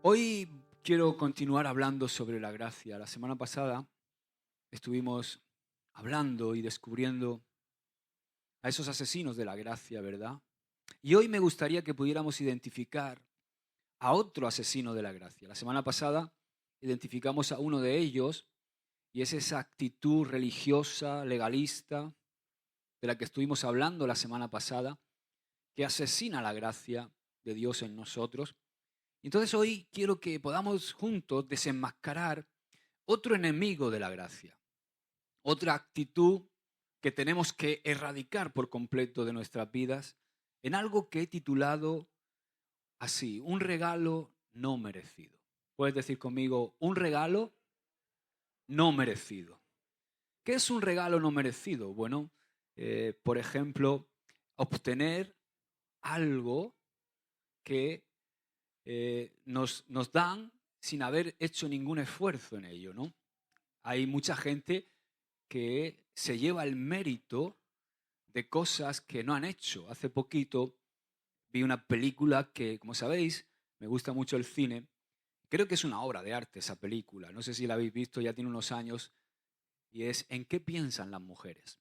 Hoy quiero continuar hablando sobre la gracia. La semana pasada estuvimos hablando y descubriendo a esos asesinos de la gracia, ¿verdad? Y hoy me gustaría que pudiéramos identificar a otro asesino de la gracia. La semana pasada identificamos a uno de ellos y es esa actitud religiosa, legalista, de la que estuvimos hablando la semana pasada, que asesina la gracia de Dios en nosotros. Entonces hoy quiero que podamos juntos desenmascarar otro enemigo de la gracia, otra actitud que tenemos que erradicar por completo de nuestras vidas en algo que he titulado así, un regalo no merecido. Puedes decir conmigo, un regalo no merecido. ¿Qué es un regalo no merecido? Bueno, por ejemplo, obtener algo que nos dan sin haber hecho ningún esfuerzo en ello, ¿no? Hay mucha gente que se lleva el mérito de cosas que no han hecho. Hace poquito vi una película que, como sabéis, me gusta mucho el cine. Creo que es una obra de arte esa película. No sé si la habéis visto, ya tiene unos años. Y es ¿En qué piensan las mujeres?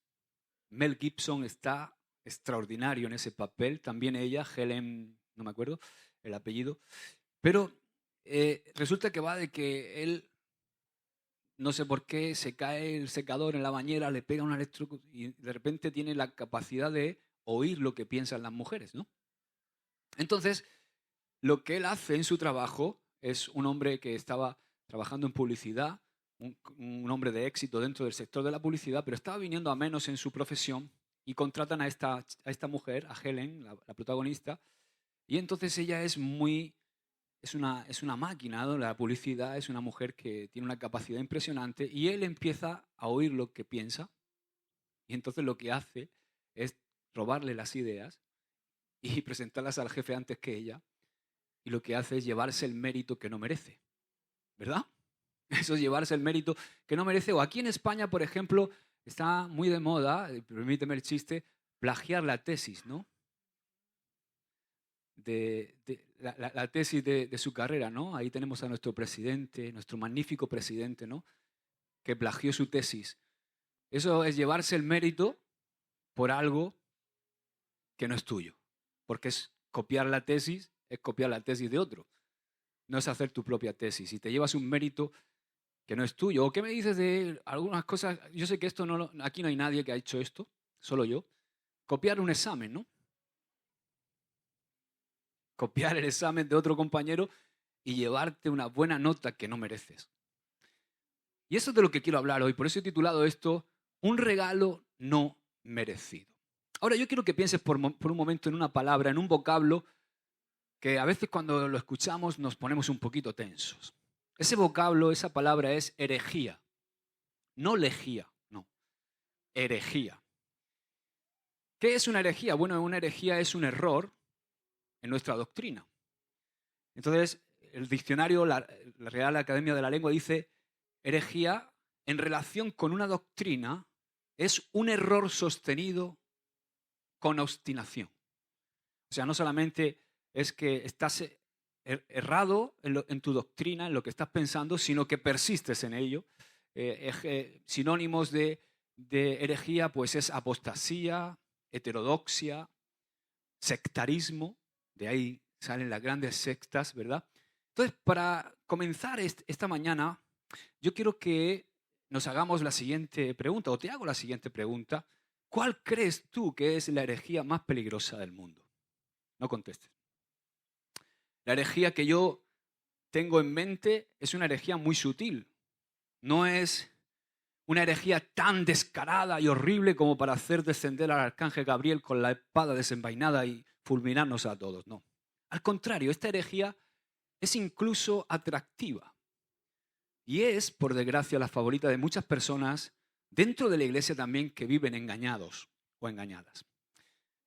Mel Gibson está extraordinario en ese papel. También ella, Helen, no me acuerdo el apellido. Pero resulta que va de que él, no sé por qué, se cae el secador en la bañera, le pega un electrocución y de repente tiene la capacidad de oír lo que piensan las mujeres, ¿no? Entonces, lo que él hace en su trabajo es un hombre que estaba trabajando en publicidad, un hombre de éxito dentro del sector de la publicidad, pero estaba viniendo a menos en su profesión y contratan a esta mujer, a Helen, la protagonista, y entonces ella es una máquina, ¿no? La publicidad es una mujer que tiene una capacidad impresionante y él empieza a oír lo que piensa y entonces lo que hace es robarle las ideas y presentarlas al jefe antes que ella y lo que hace es llevarse el mérito que no merece, ¿verdad? Eso es llevarse el mérito que no merece. O aquí en España, por ejemplo, está muy de moda, permíteme el chiste, plagiar la tesis, ¿no? La tesis de su carrera, ¿no? Ahí tenemos a nuestro presidente, nuestro magnífico presidente, ¿no? Que plagió su tesis. Eso es llevarse el mérito por algo que no es tuyo. Porque es copiar la tesis, es copiar la tesis de otro. No es hacer tu propia tesis. Y te llevas un mérito que no es tuyo. ¿O qué me dices de algunas cosas? Yo sé que esto no aquí no hay nadie que ha hecho esto, solo yo. Copiar un examen, ¿no? Copiar el examen de otro compañero y llevarte una buena nota que no mereces. Y eso es de lo que quiero hablar hoy. Por eso he titulado esto Un regalo no merecido. Ahora yo quiero que pienses por un momento en una palabra, en un vocablo que a veces cuando lo escuchamos nos ponemos un poquito tensos. Ese vocablo, esa palabra es herejía. No lejía, no. Herejía. ¿Qué es una herejía? Bueno, una herejía es un error en nuestra doctrina. Entonces, el diccionario, la Real Academia de la Lengua dice, herejía en relación con una doctrina es un error sostenido con obstinación. O sea, no solamente es que estás errado en tu doctrina, en lo que estás pensando, sino que persistes en ello. Sinónimos de herejía pues es apostasía, heterodoxia, sectarismo, de ahí salen las grandes sectas, ¿verdad? Entonces, para comenzar esta mañana, yo quiero que nos hagamos la siguiente pregunta, o te hago la siguiente pregunta. ¿Cuál crees tú que es la herejía más peligrosa del mundo? No contestes. La herejía que yo tengo en mente es una herejía muy sutil. No es una herejía tan descarada y horrible como para hacer descender al arcángel Gabriel con la espada desenvainada y fulminarnos a todos, no. Al contrario, esta herejía es incluso atractiva y es, por desgracia, la favorita de muchas personas dentro de la iglesia también que viven engañados o engañadas.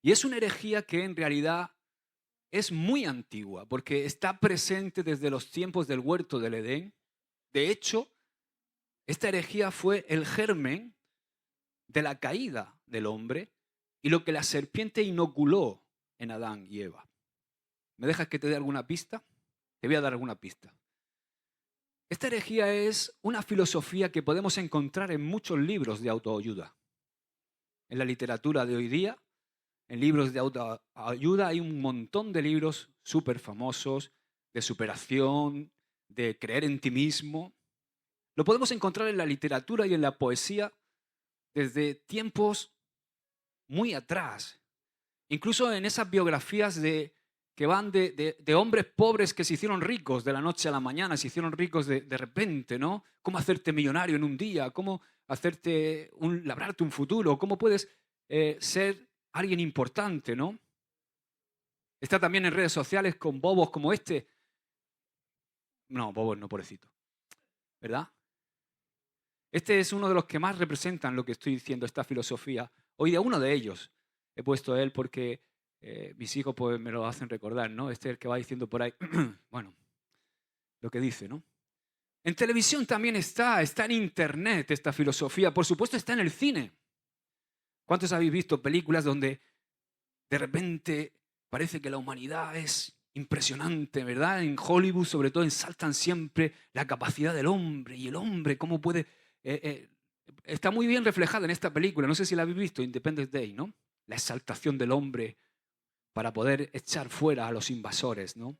Y es una herejía que en realidad es muy antigua porque está presente desde los tiempos del huerto del Edén. De hecho, esta herejía fue el germen de la caída del hombre y lo que la serpiente inoculó en Adán y Eva. ¿Me dejas que te dé alguna pista? Te voy a dar alguna pista. Esta herejía es una filosofía que podemos encontrar en muchos libros de autoayuda. En la literatura de hoy día, en libros de autoayuda hay un montón de libros súper famosos de superación, de creer en ti mismo. Lo podemos encontrar en la literatura y en la poesía desde tiempos muy atrás. Incluso en esas biografías que van de hombres pobres que se hicieron ricos de la noche a la mañana, se hicieron ricos de repente, ¿no? Cómo hacerte millonario en un día, cómo labrarte un futuro, cómo puedes ser alguien importante, ¿no? Está también en redes sociales con bobos como este. No, bobos no, pobrecito. ¿Verdad? Este es uno de los que más representan lo que estoy diciendo, esta filosofía. Hoy día uno de ellos he puesto a él porque mis hijos pues, me lo hacen recordar, ¿no? Este es el que va diciendo por ahí, bueno, lo que dice, ¿no? En televisión también está en internet esta filosofía, por supuesto está en el cine. ¿Cuántos habéis visto películas donde de repente parece que la humanidad es impresionante, ¿verdad? En Hollywood sobre todo ensaltan siempre la capacidad del hombre y el hombre, cómo puede... está muy bien reflejada en esta película, no sé si la habéis visto, Independence Day, ¿no? La exaltación del hombre para poder echar fuera a los invasores, ¿no?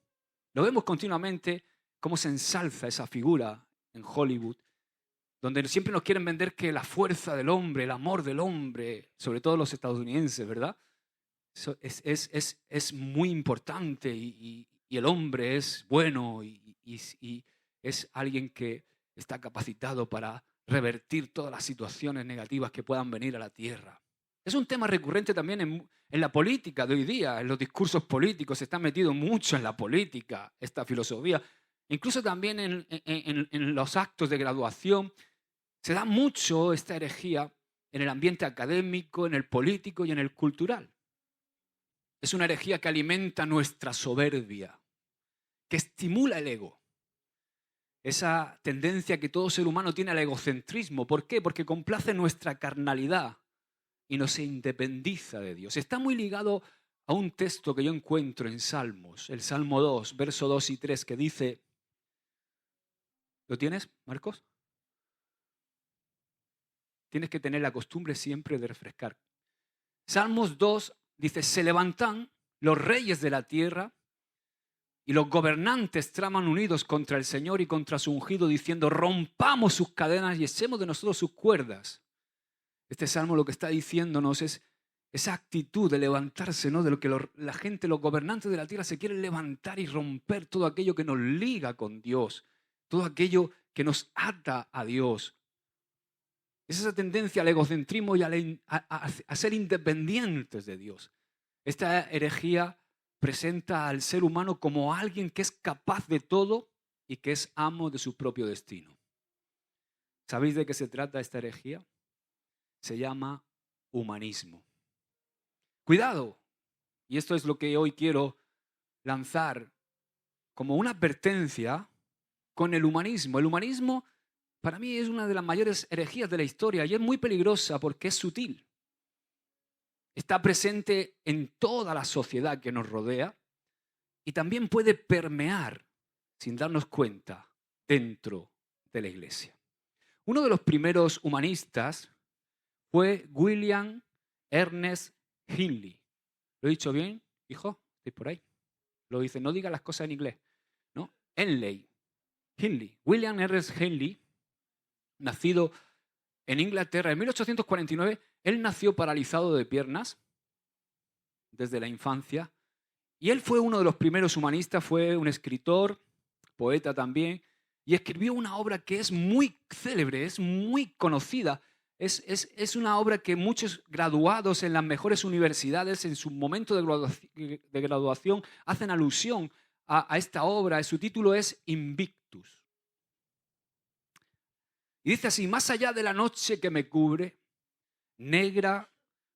Lo vemos continuamente cómo se ensalza esa figura en Hollywood, donde siempre nos quieren vender que la fuerza del hombre, el amor del hombre, sobre todo los estadounidenses, ¿verdad? Es muy importante y el hombre es bueno y es alguien que está capacitado para revertir todas las situaciones negativas que puedan venir a la tierra. Es un tema recurrente también en la política de hoy día, en los discursos políticos, se está metido mucho en la política esta filosofía. Incluso también en los actos de graduación se da mucho esta herejía en el ambiente académico, en el político y en el cultural. Es una herejía que alimenta nuestra soberbia, que estimula el ego. Esa tendencia que todo ser humano tiene al egocentrismo. ¿Por qué? Porque complace nuestra carnalidad y no se independiza de Dios. Está muy ligado a un texto que yo encuentro en Salmos, el Salmo 2, verso 2 y 3, que dice... ¿Lo tienes, Marcos? Tienes que tener la costumbre siempre de refrescar. Salmos 2 dice, se levantan los reyes de la tierra y los gobernantes traman unidos contra el Señor y contra su ungido, diciendo, rompamos sus cadenas y echemos de nosotros sus cuerdas. Este salmo lo que está diciéndonos es esa actitud de levantarse, ¿no? De lo que la gente, los gobernantes de la tierra se quieren levantar y romper todo aquello que nos liga con Dios, todo aquello que nos ata a Dios. Es esa tendencia al egocentrismo y a ser independientes de Dios. Esta herejía presenta al ser humano como alguien que es capaz de todo y que es amo de su propio destino. ¿Sabéis de qué se trata esta herejía? Se llama humanismo. Cuidado, y esto es lo que hoy quiero lanzar como una advertencia con el humanismo. El humanismo para mí es una de las mayores herejías de la historia y es muy peligrosa porque es sutil. Está presente en toda la sociedad que nos rodea y también puede permear, sin darnos cuenta, dentro de la iglesia. Uno de los primeros humanistas fue William Ernest Henley. ¿Lo he dicho bien, hijo? ¿Estoy por ahí? Lo dice, no diga las cosas en inglés. ¿No? Henley. William Ernest Henley, nacido en Inglaterra en 1849, él nació paralizado de piernas desde la infancia y él fue uno de los primeros humanistas, fue un escritor, poeta también, y escribió una obra que es muy célebre, es muy conocida. Es una obra que muchos graduados en las mejores universidades en su momento de graduación hacen alusión a esta obra. Su título es Invictus. Y dice así, más allá de la noche que me cubre, negra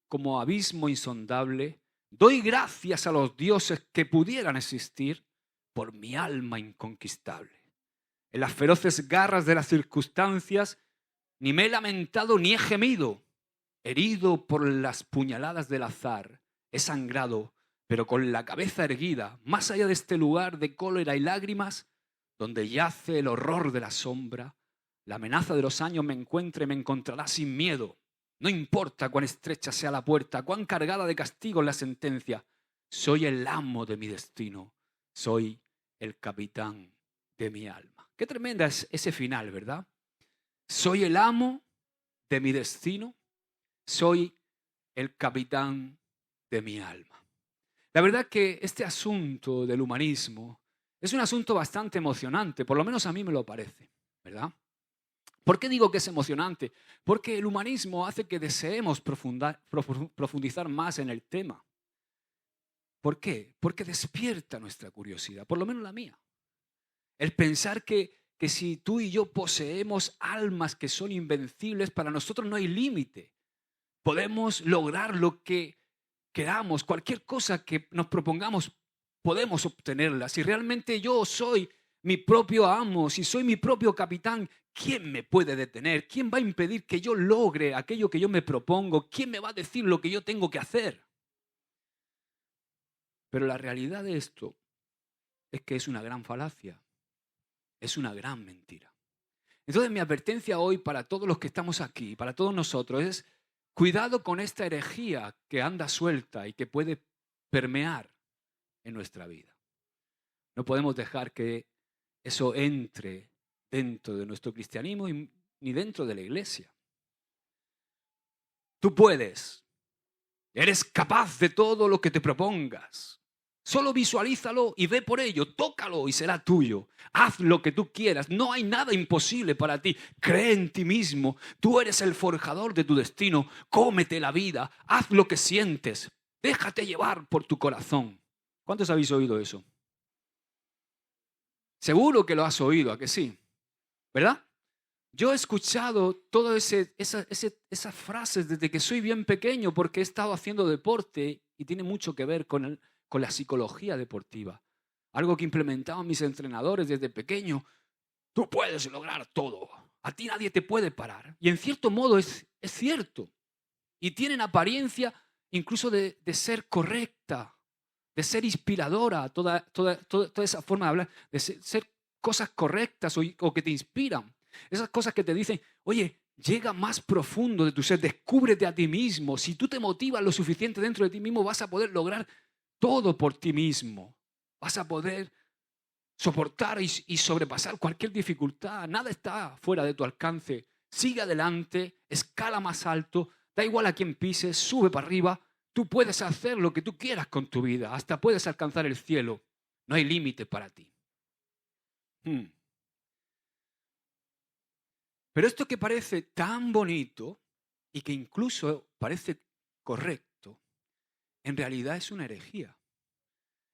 como abismo insondable, doy gracias a los dioses que pudieran existir por mi alma inconquistable. En las feroces garras de las circunstancias, ni me he lamentado ni he gemido. Herido por las puñaladas del azar, he sangrado pero con la cabeza erguida, más allá de este lugar de cólera y lágrimas, donde yace el horror de la sombra, la amenaza de los años me encuentre y me encontrará sin miedo. No importa cuán estrecha sea la puerta, cuán cargada de castigos la sentencia, soy el amo de mi destino, soy el capitán de mi alma. Qué tremenda es ese final, ¿verdad? Soy el amo de mi destino, soy el capitán de mi alma. La verdad que este asunto del humanismo es un asunto bastante emocionante, por lo menos a mí me lo parece, ¿verdad? ¿Por qué digo que es emocionante? Porque el humanismo hace que deseemos profundizar más en el tema. ¿Por qué? Porque despierta nuestra curiosidad, por lo menos la mía. El pensar que si tú y yo poseemos almas que son invencibles, para nosotros no hay límite. Podemos lograr lo que queramos, cualquier cosa que nos propongamos, podemos obtenerla. Si realmente yo soy mi propio amo, si soy mi propio capitán, ¿quién me puede detener? ¿Quién va a impedir que yo logre aquello que yo me propongo? ¿Quién me va a decir lo que yo tengo que hacer? Pero la realidad de esto es que es una gran falacia, es una gran mentira. Entonces mi advertencia hoy para todos los que estamos aquí, para todos nosotros, es cuidado con esta herejía que anda suelta y que puede permear en nuestra vida. No podemos dejar que eso entre dentro de nuestro cristianismo ni dentro de la iglesia. Tú puedes, eres capaz de todo lo que te propongas. Solo visualízalo y ve por ello, tócalo y será tuyo. Haz lo que tú quieras, no hay nada imposible para ti. Cree en ti mismo, tú eres el forjador de tu destino. Cómete la vida, haz lo que sientes, déjate llevar por tu corazón. ¿Cuántos habéis oído eso? Seguro que lo has oído, ¿a que sí? ¿Verdad? Yo he escuchado todas esas frases desde que soy bien pequeño porque he estado haciendo deporte y tiene mucho que ver con la psicología deportiva. Algo que implementaban mis entrenadores desde pequeño. Tú puedes lograr todo. A ti nadie te puede parar. Y en cierto modo es cierto. Y tienen apariencia incluso de ser correcta, de ser inspiradora, toda esa forma de hablar, de ser cosas correctas o que te inspiran. Esas cosas que te dicen, oye, llega más profundo de tu ser, descúbrete a ti mismo. Si tú te motivas lo suficiente dentro de ti mismo, vas a poder lograr todo por ti mismo. Vas a poder soportar y sobrepasar cualquier dificultad. Nada está fuera de tu alcance. Sigue adelante, escala más alto, da igual a quién pises, sube para arriba. Tú puedes hacer lo que tú quieras con tu vida. Hasta puedes alcanzar el cielo. No hay límite para ti. Pero esto que parece tan bonito y que incluso parece correcto, en realidad es una herejía.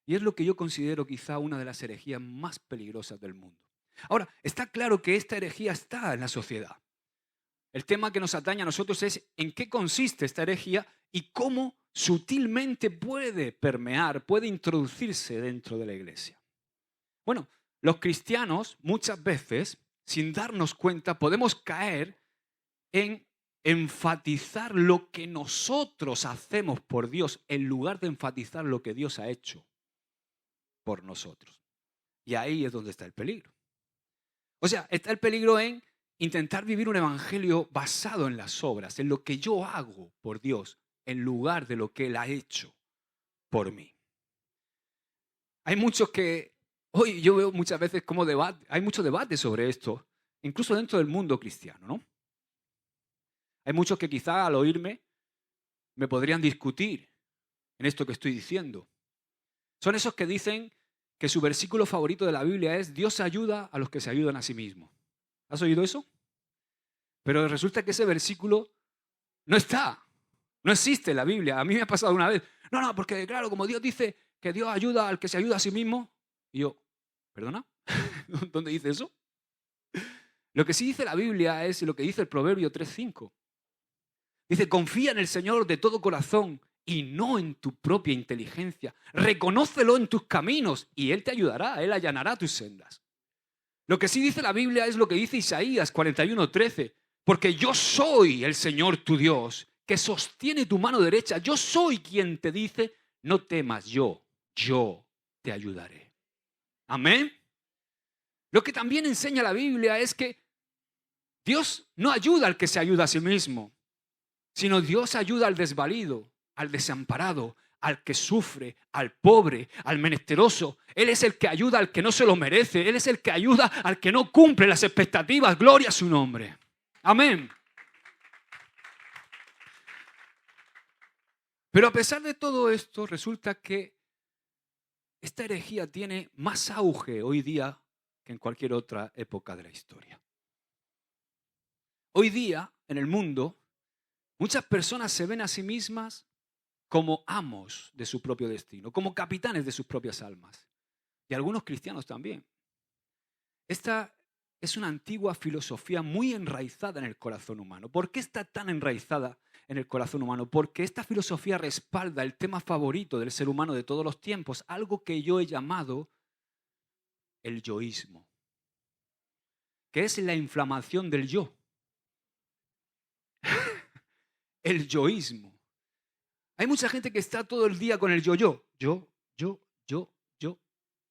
Y es lo que yo considero quizá una de las herejías más peligrosas del mundo. Ahora, está claro que esta herejía está en la sociedad. El tema que nos atañe a nosotros es en qué consiste esta herejía y cómo sutilmente puede permear, puede introducirse dentro de la iglesia. Bueno, los cristianos muchas veces, sin darnos cuenta, podemos caer en enfatizar lo que nosotros hacemos por Dios en lugar de enfatizar lo que Dios ha hecho por nosotros. Y ahí es donde está el peligro. O sea, está el peligro en intentar vivir un evangelio basado en las obras, en lo que yo hago por Dios, en lugar de lo que Él ha hecho por mí. Hay muchos que, hoy yo veo muchas veces como debate, hay mucho debate sobre esto, incluso dentro del mundo cristiano, ¿no? Hay muchos que quizá al oírme me podrían discutir en esto que estoy diciendo. Son esos que dicen que su versículo favorito de la Biblia es Dios ayuda a los que se ayudan a sí mismos. ¿Has oído eso? Pero resulta que ese versículo no está, no existe en la Biblia. A mí me ha pasado una vez. No, porque claro, como Dios dice que Dios ayuda al que se ayuda a sí mismo. Y yo, ¿perdona? ¿Dónde dice eso? Lo que sí dice la Biblia es lo que dice el Proverbio 3:5. Dice, confía en el Señor de todo corazón y no en tu propia inteligencia. Reconócelo en tus caminos y Él te ayudará, Él allanará tus sendas. Lo que sí dice la Biblia es lo que dice Isaías 41:13. Porque yo soy el Señor tu Dios, que sostiene tu mano derecha. Yo soy quien te dice, no temas, yo te ayudaré. Amén. Lo que también enseña la Biblia es que Dios no ayuda al que se ayuda a sí mismo, sino Dios ayuda al desvalido, al desamparado, al que sufre, al pobre, al menesteroso. Él es el que ayuda al que no se lo merece. Él es el que ayuda al que no cumple las expectativas. Gloria a su nombre. Amén. Pero a pesar de todo esto, resulta que esta herejía tiene más auge hoy día que en cualquier otra época de la historia. Hoy día, en el mundo, muchas personas se ven a sí mismas como amos de su propio destino, como capitanes de sus propias almas. Y algunos cristianos también. Esta es una antigua filosofía muy enraizada en el corazón humano. ¿Por qué está tan enraizada en el corazón humano? Porque esta filosofía respalda el tema favorito del ser humano de todos los tiempos, algo que yo he llamado el yoísmo, que es la inflamación del yo. El yoísmo. Hay mucha gente que está todo el día con el yo. Yo.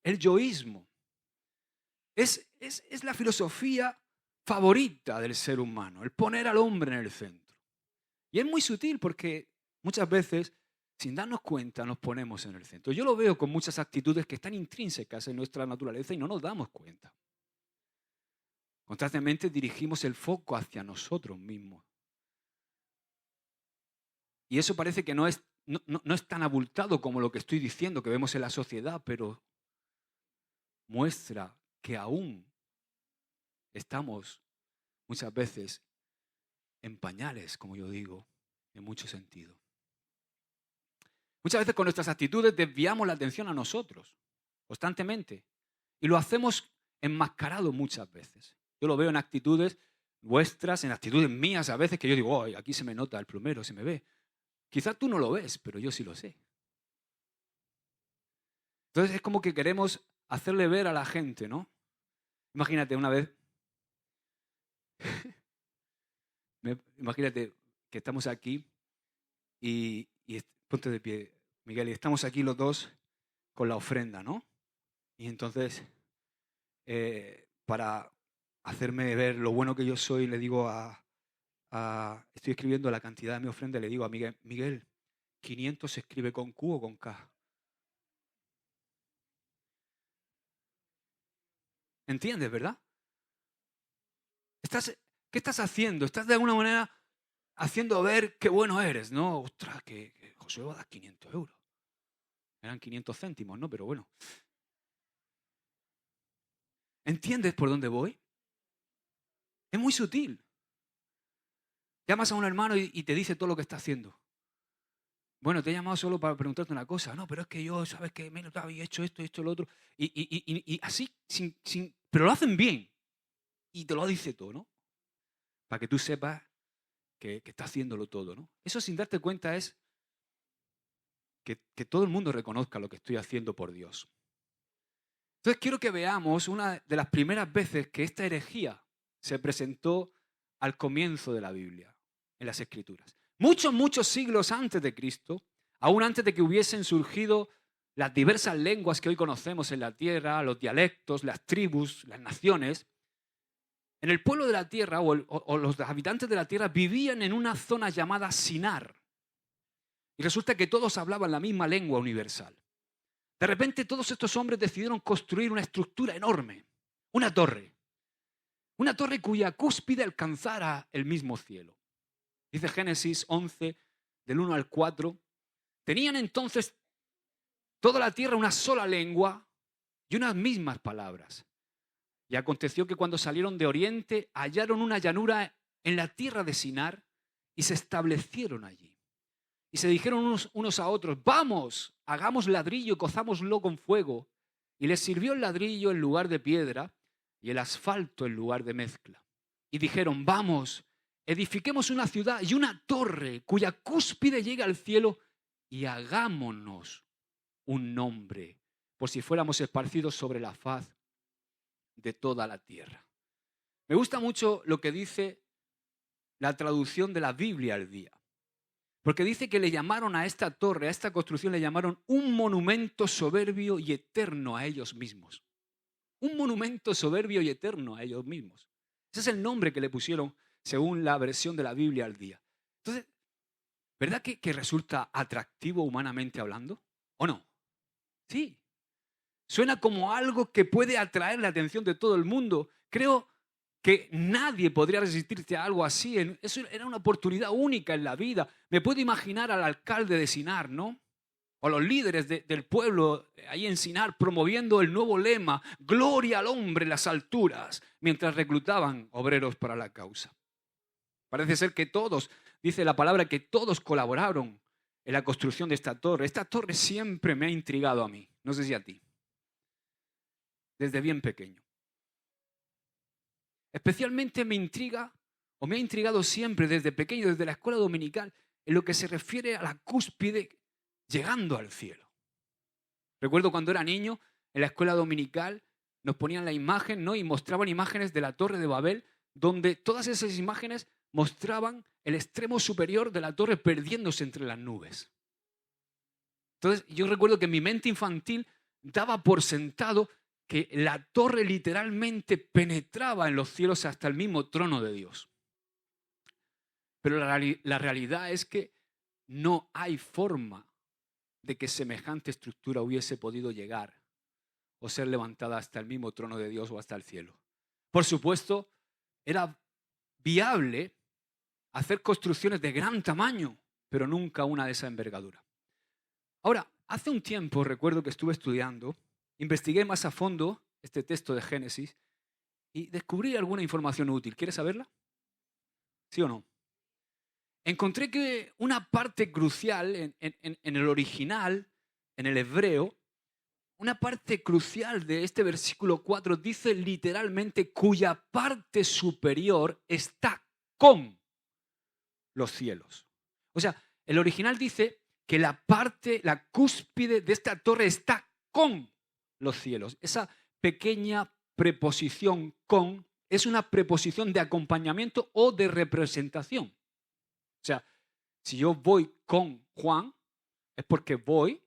El yoísmo. Es la filosofía favorita del ser humano, el poner al hombre en el centro. Y es muy sutil porque muchas veces, sin darnos cuenta, nos ponemos en el centro. Yo lo veo con muchas actitudes que están intrínsecas en nuestra naturaleza y no nos damos cuenta. Constantemente dirigimos el foco hacia nosotros mismos. Y eso parece que no es tan abultado como lo que estoy diciendo, que vemos en la sociedad, pero muestra que aún estamos muchas veces en pañales, como yo digo, en mucho sentido. Muchas veces con nuestras actitudes desviamos la atención a nosotros, constantemente. Y lo hacemos enmascarado muchas veces. Yo lo veo en actitudes vuestras, en actitudes mías a veces, que yo digo, oh, aquí se me nota el plumero, se me ve. Quizás tú no lo ves, pero yo sí lo sé. Entonces es como que queremos hacerle ver a la gente, ¿no? Imagínate una vez, imagínate que estamos aquí y ponte de pie, Miguel, y estamos aquí los dos con la ofrenda, ¿no? Y entonces, para hacerme ver lo bueno que yo soy, le digo estoy escribiendo la cantidad de mi ofrenda y le digo a Miguel, 500 se escribe con Q o con K. ¿Entiendes, verdad? ¿Qué estás haciendo? Estás de alguna manera haciendo ver qué bueno eres, ¿no? Ostras, que Josué va a dar 500 euros. Eran 500 céntimos, ¿no? Pero bueno. ¿Entiendes por dónde voy? Es muy sutil. Llamas a un hermano y te dice todo lo que está haciendo. Bueno, te he llamado solo para preguntarte una cosa. No, pero es que yo, ¿sabes qué? Me he hecho esto, lo otro. Y así, pero lo hacen bien. Y te lo dice todo, ¿no? Para que tú sepas que está haciéndolo todo, ¿no? Eso sin darte cuenta es que todo el mundo reconozca lo que estoy haciendo por Dios. Entonces quiero que veamos una de las primeras veces que esta herejía se presentó al comienzo de la Biblia, en las Escrituras. Muchos siglos antes de Cristo, aún antes de que hubiesen surgido las diversas lenguas que hoy conocemos en la tierra, los dialectos, las tribus, las naciones, en el pueblo de la tierra o los habitantes de la tierra vivían en una zona llamada Sinar. Y resulta que todos hablaban la misma lengua universal. De repente todos estos hombres decidieron construir una estructura enorme, una torre cuya cúspide alcanzara el mismo cielo. Dice Génesis 11, del 1 al 4, tenían entonces toda la tierra una sola lengua y unas mismas palabras. Y aconteció que cuando salieron de oriente hallaron una llanura en la tierra de Sinar y se establecieron allí. Y se dijeron unos a otros, vamos, hagamos ladrillo y cozámoslo con fuego. Y les sirvió el ladrillo en lugar de piedra y el asfalto en lugar de mezcla. Y dijeron, vamos, edifiquemos una ciudad y una torre cuya cúspide llegue al cielo y hagámonos un nombre, por si fuéramos esparcidos sobre la faz de toda la tierra. Me gusta mucho lo que dice la traducción de la Biblia al día. Porque dice que le llamaron a esta torre, a esta construcción, le llamaron un monumento soberbio y eterno a ellos mismos. Un monumento soberbio y eterno a ellos mismos. Ese es el nombre que le pusieron según la versión de la Biblia al día. Entonces, ¿verdad que resulta atractivo humanamente hablando? ¿O no? Sí. Suena como algo que puede atraer la atención de todo el mundo. Creo que nadie podría resistirse a algo así. Eso era una oportunidad única en la vida. Me puedo imaginar al alcalde de Sinar, ¿no? O los líderes del pueblo ahí en Sinar promoviendo el nuevo lema, gloria al hombre en las alturas, mientras reclutaban obreros para la causa. Parece ser que todos, dice la palabra, que todos colaboraron en la construcción de esta torre. Esta torre siempre me ha intrigado a mí, no sé si a ti, desde bien pequeño. Especialmente me intriga, o me ha intrigado siempre desde pequeño, desde la escuela dominical, en lo que se refiere a la cúspide llegando al cielo. Recuerdo cuando era niño, en la escuela dominical, nos ponían la imagen, ¿no? Y mostraban imágenes de la Torre de Babel, donde todas esas imágenes mostraban el extremo superior de la torre perdiéndose entre las nubes. Entonces, yo recuerdo que mi mente infantil daba por sentado que la torre literalmente penetraba en los cielos hasta el mismo trono de Dios. Pero la realidad es que no hay forma de que semejante estructura hubiese podido llegar o ser levantada hasta el mismo trono de Dios o hasta el cielo. Por supuesto, era viable hacer construcciones de gran tamaño, pero nunca una de esa envergadura. Ahora, hace un tiempo recuerdo que estuve estudiando, investigué más a fondo este texto de Génesis y descubrí alguna información útil. ¿Quieres saberla? ¿Sí o no? Encontré que una parte crucial en el original, en el hebreo, una parte crucial de este versículo 4 dice literalmente cuya parte superior está con los cielos. O sea, el original dice que la cúspide de esta torre está con los cielos. Esa pequeña preposición con es una preposición de acompañamiento o de representación. O sea, si yo voy con Juan, es porque voy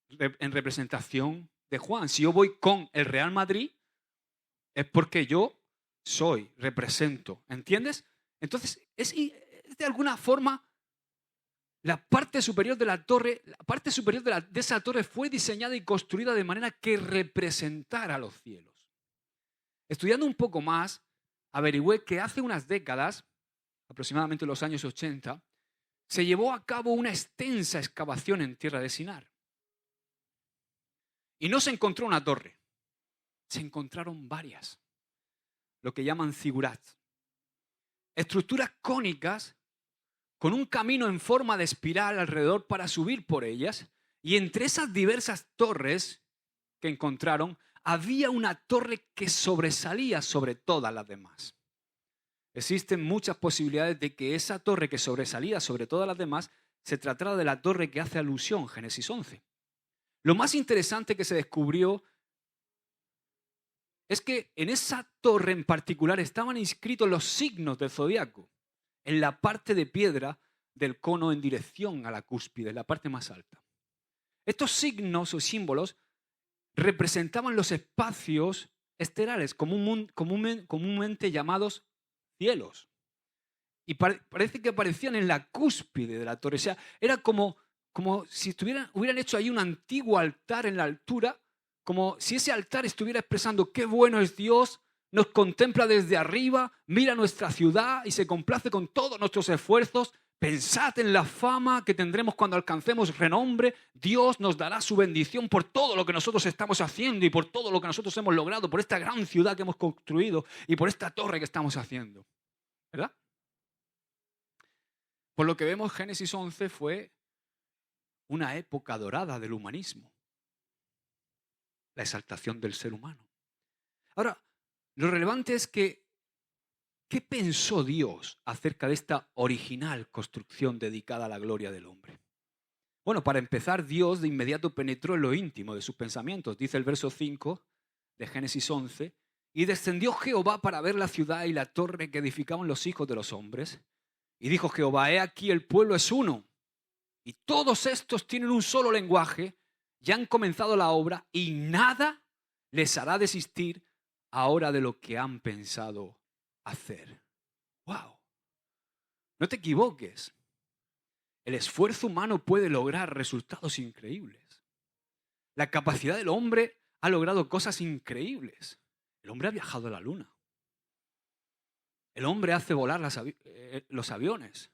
en representación de Juan. Si yo voy con el Real Madrid, es porque yo represento. ¿Entiendes? Entonces, es de alguna forma la parte superior de la torre, la parte superior de esa torre fue diseñada y construida de manera que representara los cielos. Estudiando un poco más, averigüé que hace unas décadas, aproximadamente en los años 80, se llevó a cabo una extensa excavación en tierra de Sinar. Y no se encontró una torre, se encontraron varias, lo que llaman zigurat. Estructuras cónicas con un camino en forma de espiral alrededor para subir por ellas, y entre esas diversas torres que encontraron, había una torre que sobresalía sobre todas las demás. Existen muchas posibilidades de que esa torre que sobresalía sobre todas las demás se tratara de la torre que hace alusión Génesis 11. Lo más interesante que se descubrió es que en esa torre en particular estaban inscritos los signos del zodiaco en la parte de piedra del cono en dirección a la cúspide, la parte más alta. Estos signos o símbolos representaban los espacios estelares, comúnmente llamados cielos. Y parece que aparecían en la cúspide de la torre. O sea, era como si hubieran hecho ahí un antiguo altar en la altura, como si ese altar estuviera expresando qué bueno es Dios, nos contempla desde arriba, mira nuestra ciudad y se complace con todos nuestros esfuerzos. Pensad en la fama que tendremos cuando alcancemos renombre. Dios nos dará su bendición por todo lo que nosotros estamos haciendo y por todo lo que nosotros hemos logrado, por esta gran ciudad que hemos construido y por esta torre que estamos haciendo. ¿Verdad? Por lo que vemos, Génesis 11 fue una época dorada del humanismo. La exaltación del ser humano. Ahora, lo relevante es que ¿qué pensó Dios acerca de esta original construcción dedicada a la gloria del hombre? Bueno, para empezar, Dios de inmediato penetró en lo íntimo de sus pensamientos. Dice el verso 5 de Génesis 11, y descendió Jehová para ver la ciudad y la torre que edificaban los hijos de los hombres. Y dijo Jehová, he aquí el pueblo es uno, y todos estos tienen un solo lenguaje, ya han comenzado la obra, y nada les hará desistir ahora de lo que han pensado hacer. ¡Wow! No te equivoques. El esfuerzo humano puede lograr resultados increíbles. La capacidad del hombre ha logrado cosas increíbles. El hombre ha viajado a la luna. El hombre hace volar los aviones.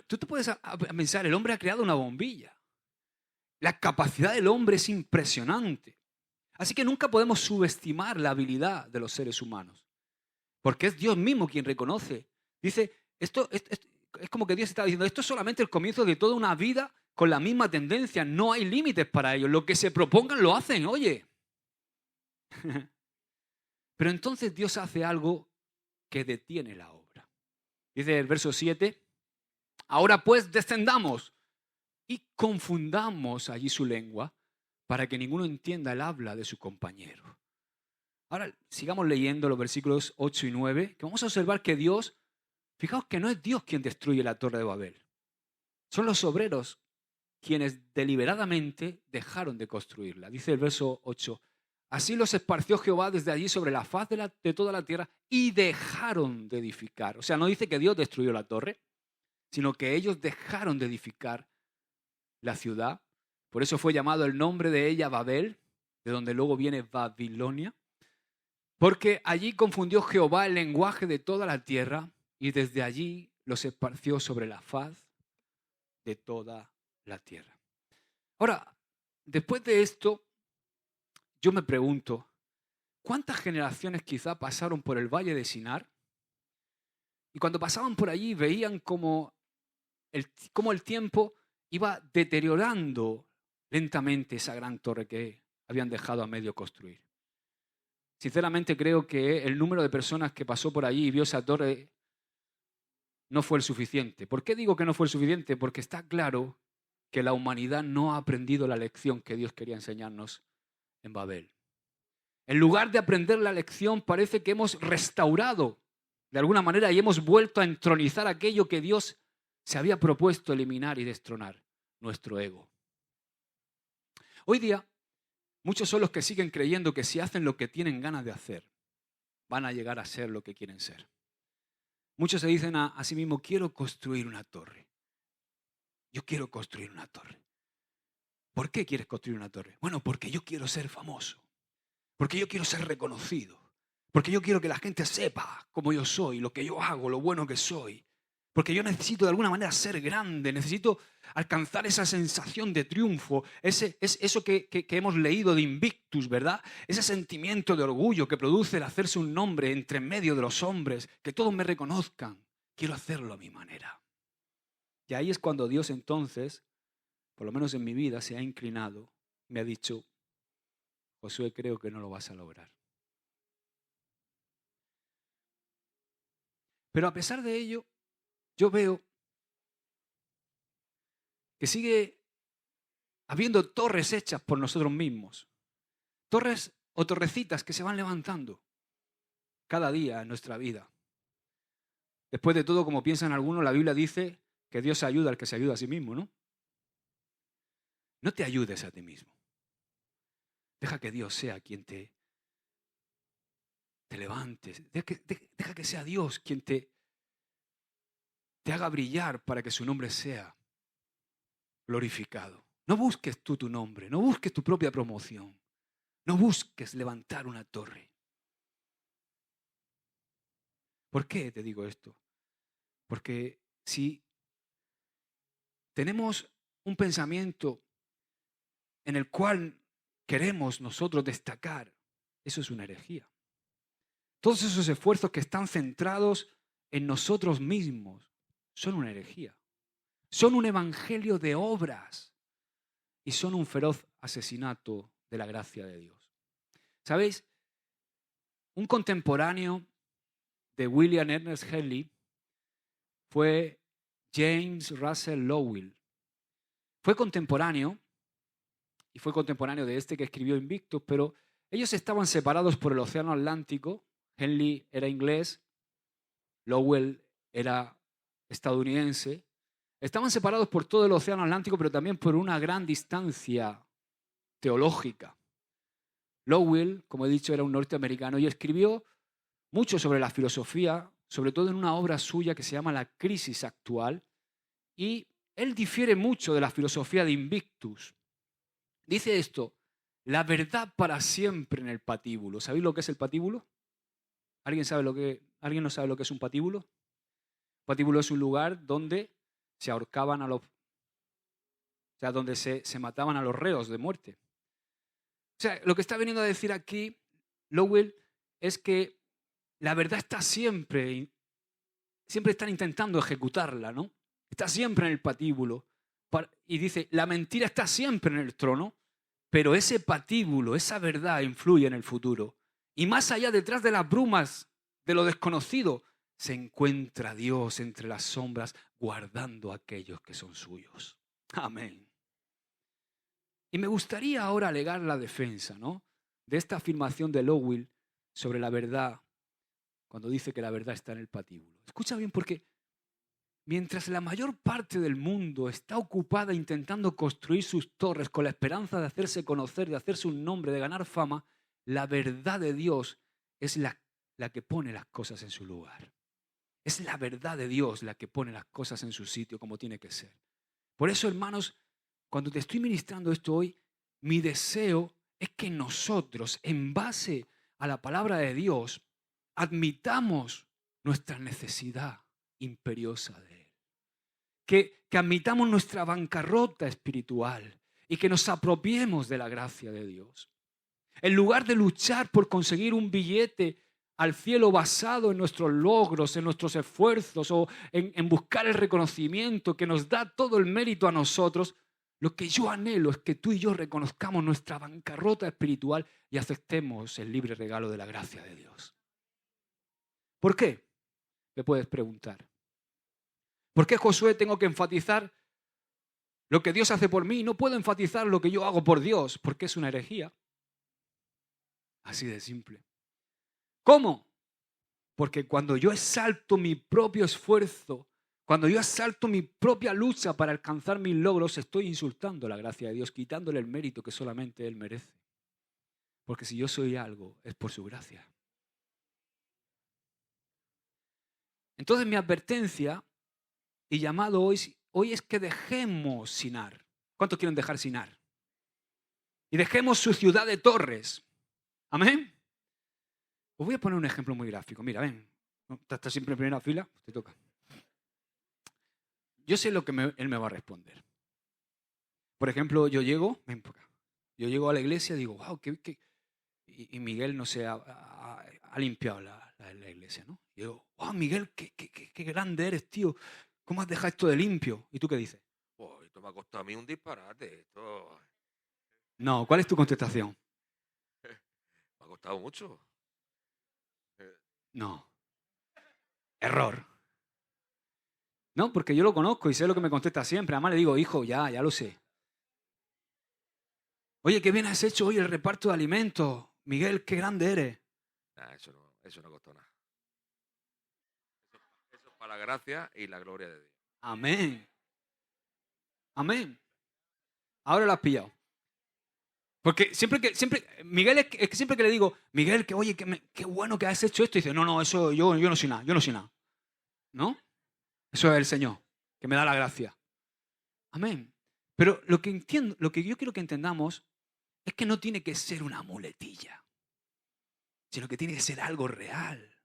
Tú te puedes pensar, el hombre ha creado una bombilla. La capacidad del hombre es impresionante. Así que nunca podemos subestimar la habilidad de los seres humanos. Porque es Dios mismo quien reconoce. Dice, esto es como que Dios está diciendo, esto es solamente el comienzo de toda una vida con la misma tendencia. No hay límites para ellos. Lo que se propongan lo hacen, oye. Pero entonces Dios hace algo que detiene la obra. Dice el verso 7, ahora pues descendamos y confundamos allí su lengua para que ninguno entienda el habla de su compañero. Ahora sigamos leyendo los versículos 8 y 9, que vamos a observar que Dios, fijaos que no es Dios quien destruye la torre de Babel. Son los obreros quienes deliberadamente dejaron de construirla. Dice el verso 8, así los esparció Jehová desde allí sobre la faz de toda la tierra y dejaron de edificar. O sea, no dice que Dios destruyó la torre, sino que ellos dejaron de edificar la ciudad. Por eso fue llamado el nombre de ella Babel, de donde luego viene Babilonia. Porque allí confundió Jehová el lenguaje de toda la tierra y desde allí los esparció sobre la faz de toda la tierra. Ahora, después de esto, yo me pregunto, ¿cuántas generaciones quizá pasaron por el valle de Sinar? Y cuando pasaban por allí veían cómo el tiempo iba deteriorando lentamente esa gran torre que habían dejado a medio construir. Sinceramente creo que el número de personas que pasó por allí y vio esa torre no fue el suficiente. ¿Por qué digo que no fue el suficiente? Porque está claro que la humanidad no ha aprendido la lección que Dios quería enseñarnos en Babel. En lugar de aprender la lección, parece que hemos restaurado de alguna manera y hemos vuelto a entronizar aquello que Dios se había propuesto eliminar y destronar, nuestro ego. Hoy día, muchos son los que siguen creyendo que si hacen lo que tienen ganas de hacer, van a llegar a ser lo que quieren ser. Muchos se dicen a sí mismos, quiero construir una torre. Yo quiero construir una torre. ¿Por qué quieres construir una torre? Bueno, porque yo quiero ser famoso. Porque yo quiero ser reconocido. Porque yo quiero que la gente sepa cómo yo soy, lo que yo hago, lo bueno que soy. Porque yo necesito de alguna manera ser grande, necesito alcanzar esa sensación de triunfo, eso que hemos leído de Invictus, ¿verdad? Ese sentimiento de orgullo que produce el hacerse un nombre entre medio de los hombres, que todos me reconozcan. Quiero hacerlo a mi manera. Y ahí es cuando Dios entonces, por lo menos en mi vida, se ha inclinado, me ha dicho, Josué, creo que no lo vas a lograr. Pero a pesar de ello, yo veo que sigue habiendo torres hechas por nosotros mismos. Torres o torrecitas que se van levantando cada día en nuestra vida. Después de todo, como piensan algunos, la Biblia dice que Dios ayuda al que se ayuda a sí mismo, ¿no? No te ayudes a ti mismo. Deja que Dios sea quien te levantes. Deja que sea Dios quien te haga brillar para que su nombre sea glorificado. No busques tú tu nombre, no busques tu propia promoción, no busques levantar una torre. ¿Por qué te digo esto? Porque si tenemos un pensamiento en el cual queremos nosotros destacar, eso es una herejía. Todos esos esfuerzos que están centrados en nosotros mismos son una herejía. Son un evangelio de obras y son un feroz asesinato de la gracia de Dios. ¿Sabéis? Un contemporáneo de William Ernest Henley fue James Russell Lowell. Fue contemporáneo de este que escribió Invictus, pero ellos estaban separados por el Océano Atlántico. Henley era inglés, Lowell era estadounidense, estaban separados por todo el océano Atlántico, pero también por una gran distancia teológica. Lowell, como he dicho, era un norteamericano y escribió mucho sobre la filosofía, sobre todo en una obra suya que se llama La crisis actual, y él difiere mucho de la filosofía de Invictus. Dice esto: la verdad para siempre en el patíbulo. ¿Sabéis lo que es el patíbulo? ¿Alguien no sabe lo que es un patíbulo? Un patíbulo es un lugar donde se ahorcaban donde se mataban a los reos de muerte. O sea, lo que está viniendo a decir aquí Lowell es que la verdad está siempre están intentando ejecutarla, ¿no? Está siempre en el patíbulo. Y dice, la mentira está siempre en el trono, pero ese patíbulo, esa verdad influye en el futuro. Y más allá, detrás de las brumas, de lo desconocido, se encuentra Dios entre las sombras, guardando a aquellos que son suyos. Amén. Y me gustaría ahora alegar la defensa, ¿no?, de esta afirmación de Lowell sobre la verdad, cuando dice que la verdad está en el patíbulo. Escucha bien, porque mientras la mayor parte del mundo está ocupada intentando construir sus torres con la esperanza de hacerse conocer, de hacerse un nombre, de ganar fama, la verdad de Dios es la que pone las cosas en su lugar. Es la verdad de Dios la que pone las cosas en su sitio como tiene que ser. Por eso, hermanos, cuando te estoy ministrando esto hoy, mi deseo es que nosotros, en base a la palabra de Dios, admitamos nuestra necesidad imperiosa de Él. Que admitamos nuestra bancarrota espiritual y que nos apropiemos de la gracia de Dios. En lugar de luchar por conseguir un billete al cielo basado en nuestros logros, en nuestros esfuerzos o en buscar el reconocimiento que nos da todo el mérito a nosotros, lo que yo anhelo es que tú y yo reconozcamos nuestra bancarrota espiritual y aceptemos el libre regalo de la gracia de Dios. ¿Por qué? Me puedes preguntar. ¿Por qué, Josué, tengo que enfatizar lo que Dios hace por mí? No puedo enfatizar lo que yo hago por Dios, porque es una herejía. Así de simple. ¿Cómo? Porque cuando yo exalto mi propio esfuerzo, cuando yo exalto mi propia lucha para alcanzar mis logros, estoy insultando la gracia de Dios, quitándole el mérito que solamente Él merece. Porque si yo soy algo, es por su gracia. Entonces mi advertencia y llamado hoy es que dejemos Sinar. ¿Cuántos quieren dejar Sinar? Y dejemos su ciudad de torres. ¿Amén? Os voy a poner un ejemplo muy gráfico. Mira, ven. ¿Estás siempre en primera fila? Te toca. Yo sé lo que él me va a responder. Por ejemplo, yo llego a la iglesia y digo, wow, y Miguel, no sé, ha limpiado la iglesia, ¿no? Y digo, wow, Miguel, qué grande eres, tío. ¿Cómo has dejado esto de limpio? ¿Y tú qué dices? Oh, esto me ha costado a mí un disparate. Esto No, ¿cuál es tu contestación? me ha costado mucho. No. Error. No, porque yo lo conozco y sé lo que me contesta siempre. Además le digo, hijo, ya lo sé. Oye, qué bien has hecho hoy el reparto de alimentos. Miguel, qué grande eres. Nah, eso no costó nada. Eso es para la gracia y la gloria de Dios. Amén. Amén. Ahora lo has pillado. Porque Miguel es que siempre que le digo, Miguel, que oye, qué bueno que has hecho esto, y dice, no, eso yo no soy nada, yo no soy nada. ¿No? Eso es el Señor, que me da la gracia. Amén. Pero lo que yo quiero que entendamos es que no tiene que ser una muletilla, sino que tiene que ser algo real,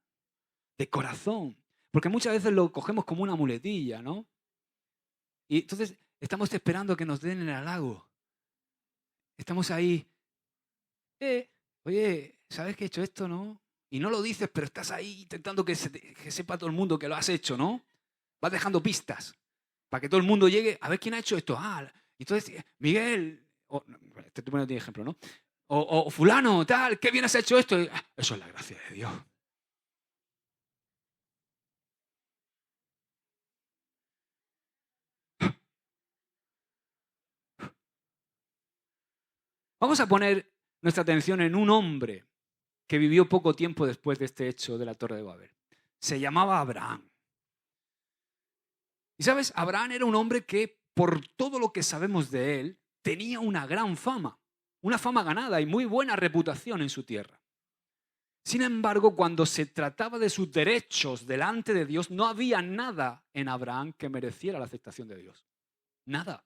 de corazón. Porque muchas veces lo cogemos como una muletilla, ¿no? Y entonces estamos esperando que nos den el halago. Estamos ahí. Oye, ¿sabes que he hecho esto, no? Y no lo dices, pero estás ahí intentando que sepa todo el mundo que lo has hecho, ¿no? Vas dejando pistas para que todo el mundo llegue a ver quién ha hecho esto. Entonces, Miguel, te estoy poniendo un ejemplo, ¿no? O fulano, tal, qué bien has hecho esto. Eso es la gracia de Dios. Vamos a poner nuestra atención en un hombre que vivió poco tiempo después de este hecho de la Torre de Babel. Se llamaba Abraham. Y sabes, Abraham era un hombre que, por todo lo que sabemos de él, tenía una gran fama, una fama ganada y muy buena reputación en su tierra. Sin embargo, cuando se trataba de sus derechos delante de Dios, no había nada en Abraham que mereciera la aceptación de Dios. Nada.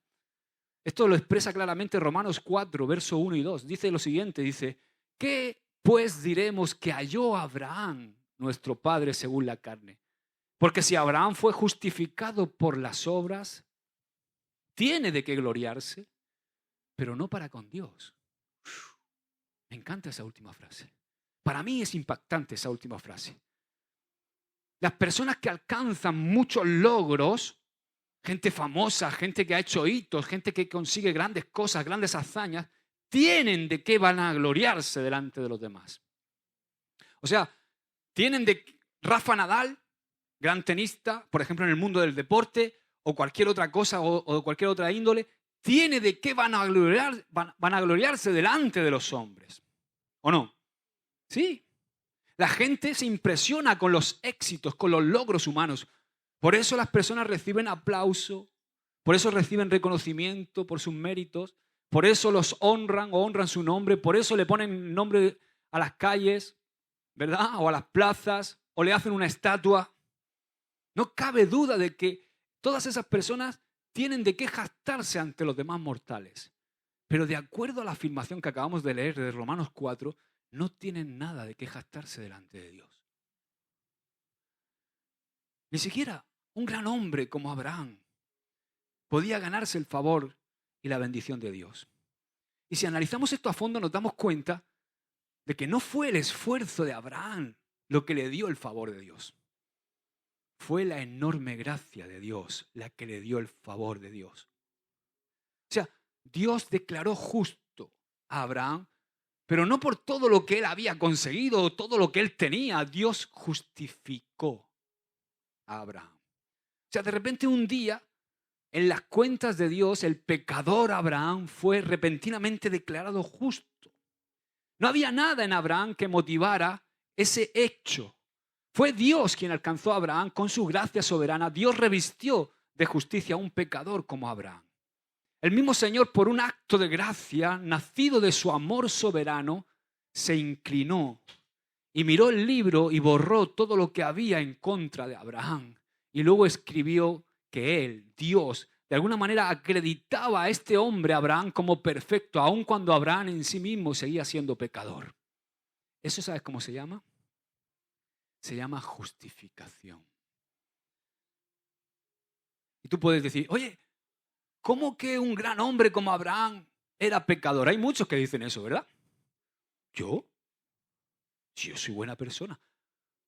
Esto lo expresa claramente Romanos 4, verso 1 y 2. Dice lo siguiente, dice, ¿qué pues diremos que halló Abraham, nuestro padre, según la carne? Porque si Abraham fue justificado por las obras, tiene de qué gloriarse, pero no para con Dios. Me encanta esa última frase. Para mí es impactante esa última frase. Las personas que alcanzan muchos logros, gente famosa, gente que ha hecho hitos, gente que consigue grandes cosas, grandes hazañas, tienen de qué van a gloriarse delante de los demás. O sea, tienen de Rafa Nadal, gran tenista, por ejemplo en el mundo del deporte, o cualquier otra cosa, o cualquier otra índole, tiene de qué van a gloriarse delante de los hombres. ¿O no? Sí. La gente se impresiona con los éxitos, con los logros humanos. Por eso las personas reciben aplauso, por eso reciben reconocimiento por sus méritos, por eso los honran o honran su nombre, por eso le ponen nombre a las calles, ¿verdad? O a las plazas, o le hacen una estatua. No cabe duda de que todas esas personas tienen de qué jactarse ante los demás mortales. Pero de acuerdo a la afirmación que acabamos de leer de Romanos 4, no tienen nada de qué jactarse delante de Dios. Ni siquiera un gran hombre como Abraham podía ganarse el favor y la bendición de Dios. Y si analizamos esto a fondo nos damos cuenta de que no fue el esfuerzo de Abraham lo que le dio el favor de Dios. Fue la enorme gracia de Dios la que le dio el favor de Dios. O sea, Dios declaró justo a Abraham, pero no por todo lo que él había conseguido o todo lo que él tenía. Dios justificó a Abraham. O sea, de repente un día, en las cuentas de Dios, el pecador Abraham fue repentinamente declarado justo. No había nada en Abraham que motivara ese hecho. Fue Dios quien alcanzó a Abraham con su gracia soberana. Dios revistió de justicia a un pecador como Abraham. El mismo Señor, por un acto de gracia, nacido de su amor soberano, se inclinó y miró el libro y borró todo lo que había en contra de Abraham. Y luego escribió que él, Dios, de alguna manera acreditaba a este hombre, Abraham, como perfecto, aun cuando Abraham en sí mismo seguía siendo pecador. ¿Eso sabes cómo se llama? Se llama justificación. Y tú puedes decir, oye, ¿cómo que un gran hombre como Abraham era pecador? Hay muchos que dicen eso, ¿verdad? ¿Yo? Si yo soy buena persona.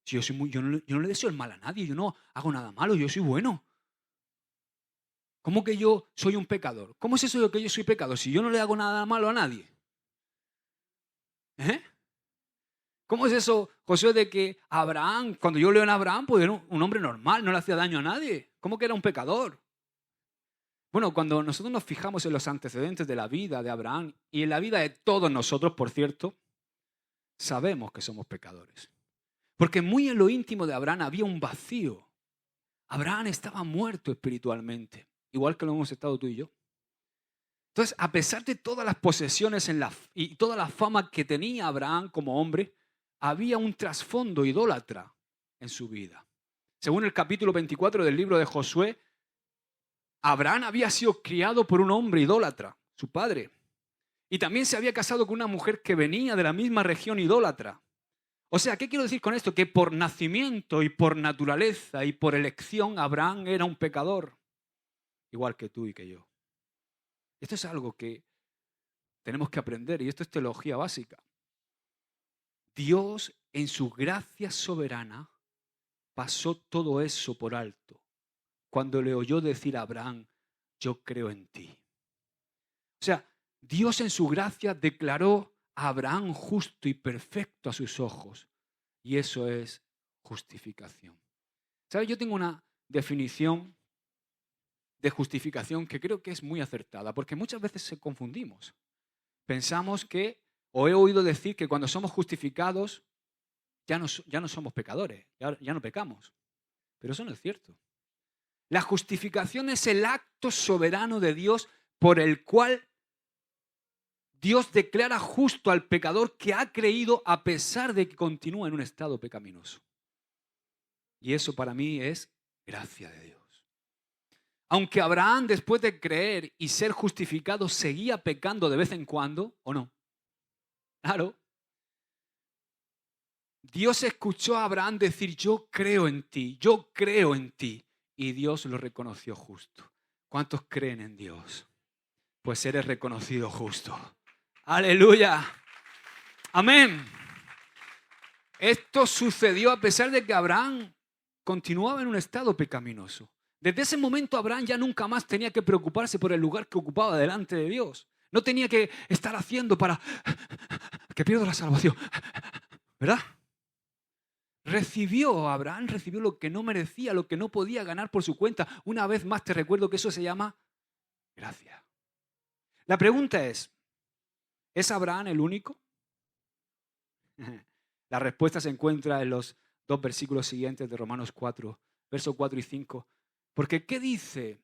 Si yo no le deseo el mal a nadie. Yo no hago nada malo. Yo soy bueno. ¿Cómo que yo soy un pecador? ¿Cómo es eso de que yo soy pecador si yo no le hago nada malo a nadie? ¿Eh? ¿Cómo es eso, Josué, de que Abraham, cuando yo leo en Abraham, pues era un hombre normal, no le hacía daño a nadie? ¿Cómo que era un pecador? Bueno, cuando nosotros nos fijamos en los antecedentes de la vida de Abraham y en la vida de todos nosotros, por cierto, sabemos que somos pecadores. Porque muy en lo íntimo de Abraham había un vacío. Abraham estaba muerto espiritualmente, igual que lo hemos estado tú y yo. Entonces, a pesar de todas las posesiones y toda la fama que tenía Abraham como hombre, había un trasfondo idólatra en su vida. Según el capítulo 24 del libro de Josué, Abraham había sido criado por un hombre idólatra, su padre. Y también se había casado con una mujer que venía de la misma región idólatra. O sea, ¿qué quiero decir con esto? Que por nacimiento y por naturaleza y por elección, Abraham era un pecador, igual que tú y que yo. Esto es algo que tenemos que aprender y esto es teología básica. Dios, en su gracia soberana, pasó todo eso por alto cuando le oyó decir a Abraham, yo creo en ti. O sea, Dios en su gracia declaró a Abraham justo y perfecto a sus ojos. Y eso es justificación. ¿Sabes? Yo tengo una definición de justificación que creo que es muy acertada, porque muchas veces se confundimos. Pensamos que, o he oído decir que cuando somos justificados ya no somos pecadores, ya no pecamos. Pero eso no es cierto. La justificación es el acto soberano de Dios por el cual Dios declara justo al pecador que ha creído a pesar de que continúa en un estado pecaminoso. Y eso para mí es gracia de Dios. Aunque Abraham, después de creer y ser justificado, seguía pecando de vez en cuando, ¿o no? Claro. Dios escuchó a Abraham decir, yo creo en ti, yo creo en ti. Y Dios lo reconoció justo. ¿Cuántos creen en Dios? Pues eres reconocido justo. ¡Aleluya! ¡Amén! Esto sucedió a pesar de que Abraham continuaba en un estado pecaminoso. Desde ese momento Abraham ya nunca más tenía que preocuparse por el lugar que ocupaba delante de Dios. No tenía que estar haciendo para que pierdo la salvación. ¿Verdad? Abraham recibió lo que no merecía, lo que no podía ganar por su cuenta. Una vez más te recuerdo que eso se llama gracia. La pregunta es Abraham el único? La respuesta se encuentra en los 2 versículos siguientes de Romanos 4, versos 4 y 5. Porque, ¿qué dice?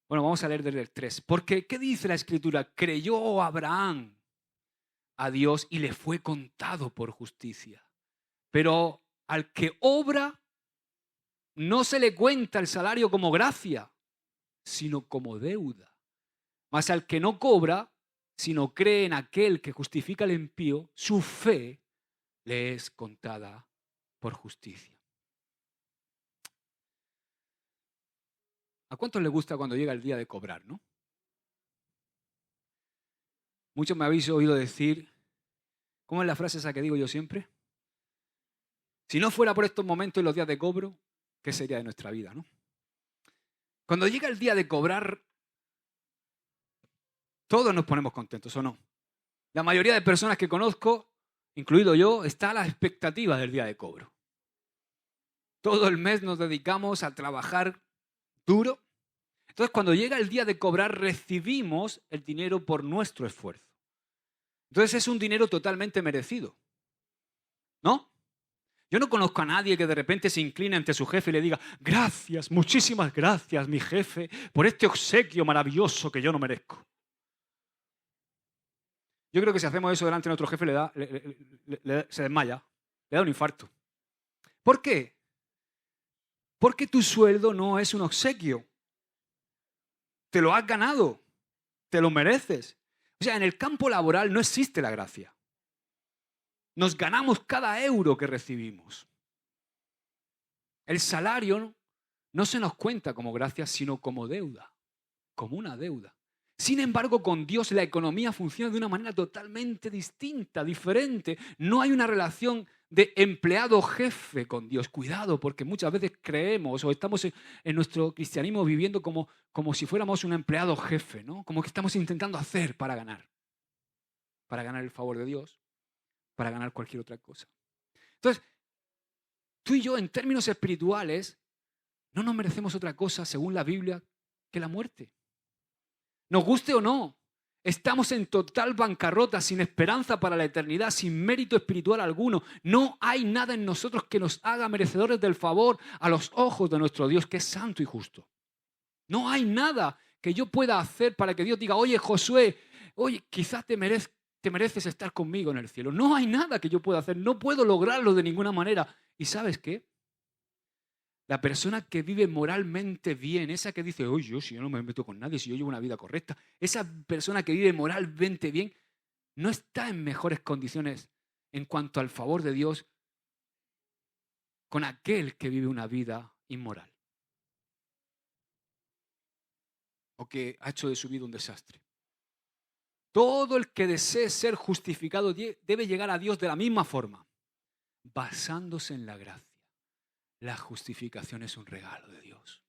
Bueno, vamos a leer desde el 3. Porque, ¿qué dice la Escritura? Creyó Abraham a Dios y le fue contado por justicia. Pero al que obra, no se le cuenta el salario como gracia, sino como deuda. Mas al que no cobra, sino cree en aquel que justifica al impío, su fe le es contada por justicia. ¿A cuántos les gusta cuando llega el día de cobrar, no? Muchos me habéis oído decir, ¿cómo es la frase esa que digo yo siempre? Si no fuera por estos momentos y los días de cobro, ¿qué sería de nuestra vida, no? Cuando llega el día de cobrar, todos nos ponemos contentos, ¿o no? La mayoría de personas que conozco, incluido yo, está a la expectativa del día de cobro. Todo el mes nos dedicamos a trabajar duro. Entonces, cuando llega el día de cobrar, recibimos el dinero por nuestro esfuerzo. Entonces, es un dinero totalmente merecido, ¿no? Yo no conozco a nadie que de repente se incline ante su jefe y le diga, gracias, muchísimas gracias, mi jefe, por este obsequio maravilloso que yo no merezco. Yo creo que si hacemos eso delante de nuestro jefe, se desmaya, le da un infarto. ¿Por qué? Porque tu sueldo no es un obsequio. Te lo has ganado, te lo mereces. O sea, en el campo laboral no existe la gracia. Nos ganamos cada euro que recibimos. El salario no se nos cuenta como gracia, sino como deuda, como una deuda. Sin embargo, con Dios la economía funciona de una manera totalmente distinta, diferente. No hay una relación de empleado-jefe con Dios. Cuidado, porque muchas veces creemos o estamos en nuestro cristianismo viviendo como si fuéramos un empleado-jefe, ¿no? Como que estamos intentando hacer para ganar el favor de Dios, para ganar cualquier otra cosa. Entonces, tú y yo, en términos espirituales, no nos merecemos otra cosa, según la Biblia, que la muerte. Nos guste o no, estamos en total bancarrota, sin esperanza para la eternidad, sin mérito espiritual alguno. No hay nada en nosotros que nos haga merecedores del favor a los ojos de nuestro Dios, que es santo y justo. No hay nada que yo pueda hacer para que Dios diga, oye, Josué, oye, quizás te mereces estar conmigo en el cielo. No hay nada que yo pueda hacer, no puedo lograrlo de ninguna manera. ¿Y sabes qué? La persona que vive moralmente bien, esa que dice, oye, si yo no me meto con nadie, si yo llevo una vida correcta, esa persona que vive moralmente bien no está en mejores condiciones en cuanto al favor de Dios con aquel que vive una vida inmoral o que ha hecho de su vida un desastre. Todo el que desee ser justificado debe llegar a Dios de la misma forma, basándose en la gracia. La justificación es un regalo de Dios.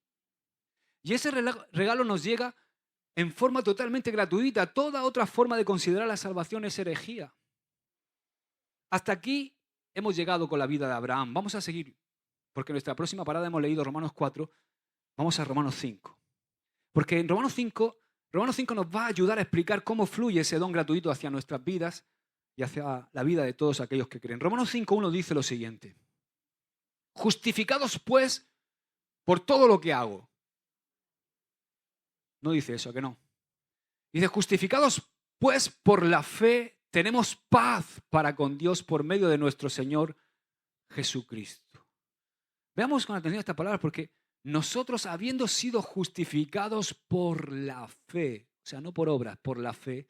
Y ese regalo nos llega en forma totalmente gratuita. Toda otra forma de considerar la salvación es herejía. Hasta aquí hemos llegado con la vida de Abraham. Vamos a seguir, porque en nuestra próxima parada hemos leído Romanos 4. Vamos a Romanos 5. Porque en Romanos 5 nos va a ayudar a explicar cómo fluye ese don gratuito hacia nuestras vidas y hacia la vida de todos aquellos que creen. Romanos 5:1 dice lo siguiente. Justificados pues por todo lo que hago. No dice eso, ¿a que no? Dice, justificados pues por la fe, tenemos paz para con Dios por medio de nuestro Señor Jesucristo. Veamos con atención esta palabra porque nosotros, habiendo sido justificados por la fe, o sea, no por obras, por la fe,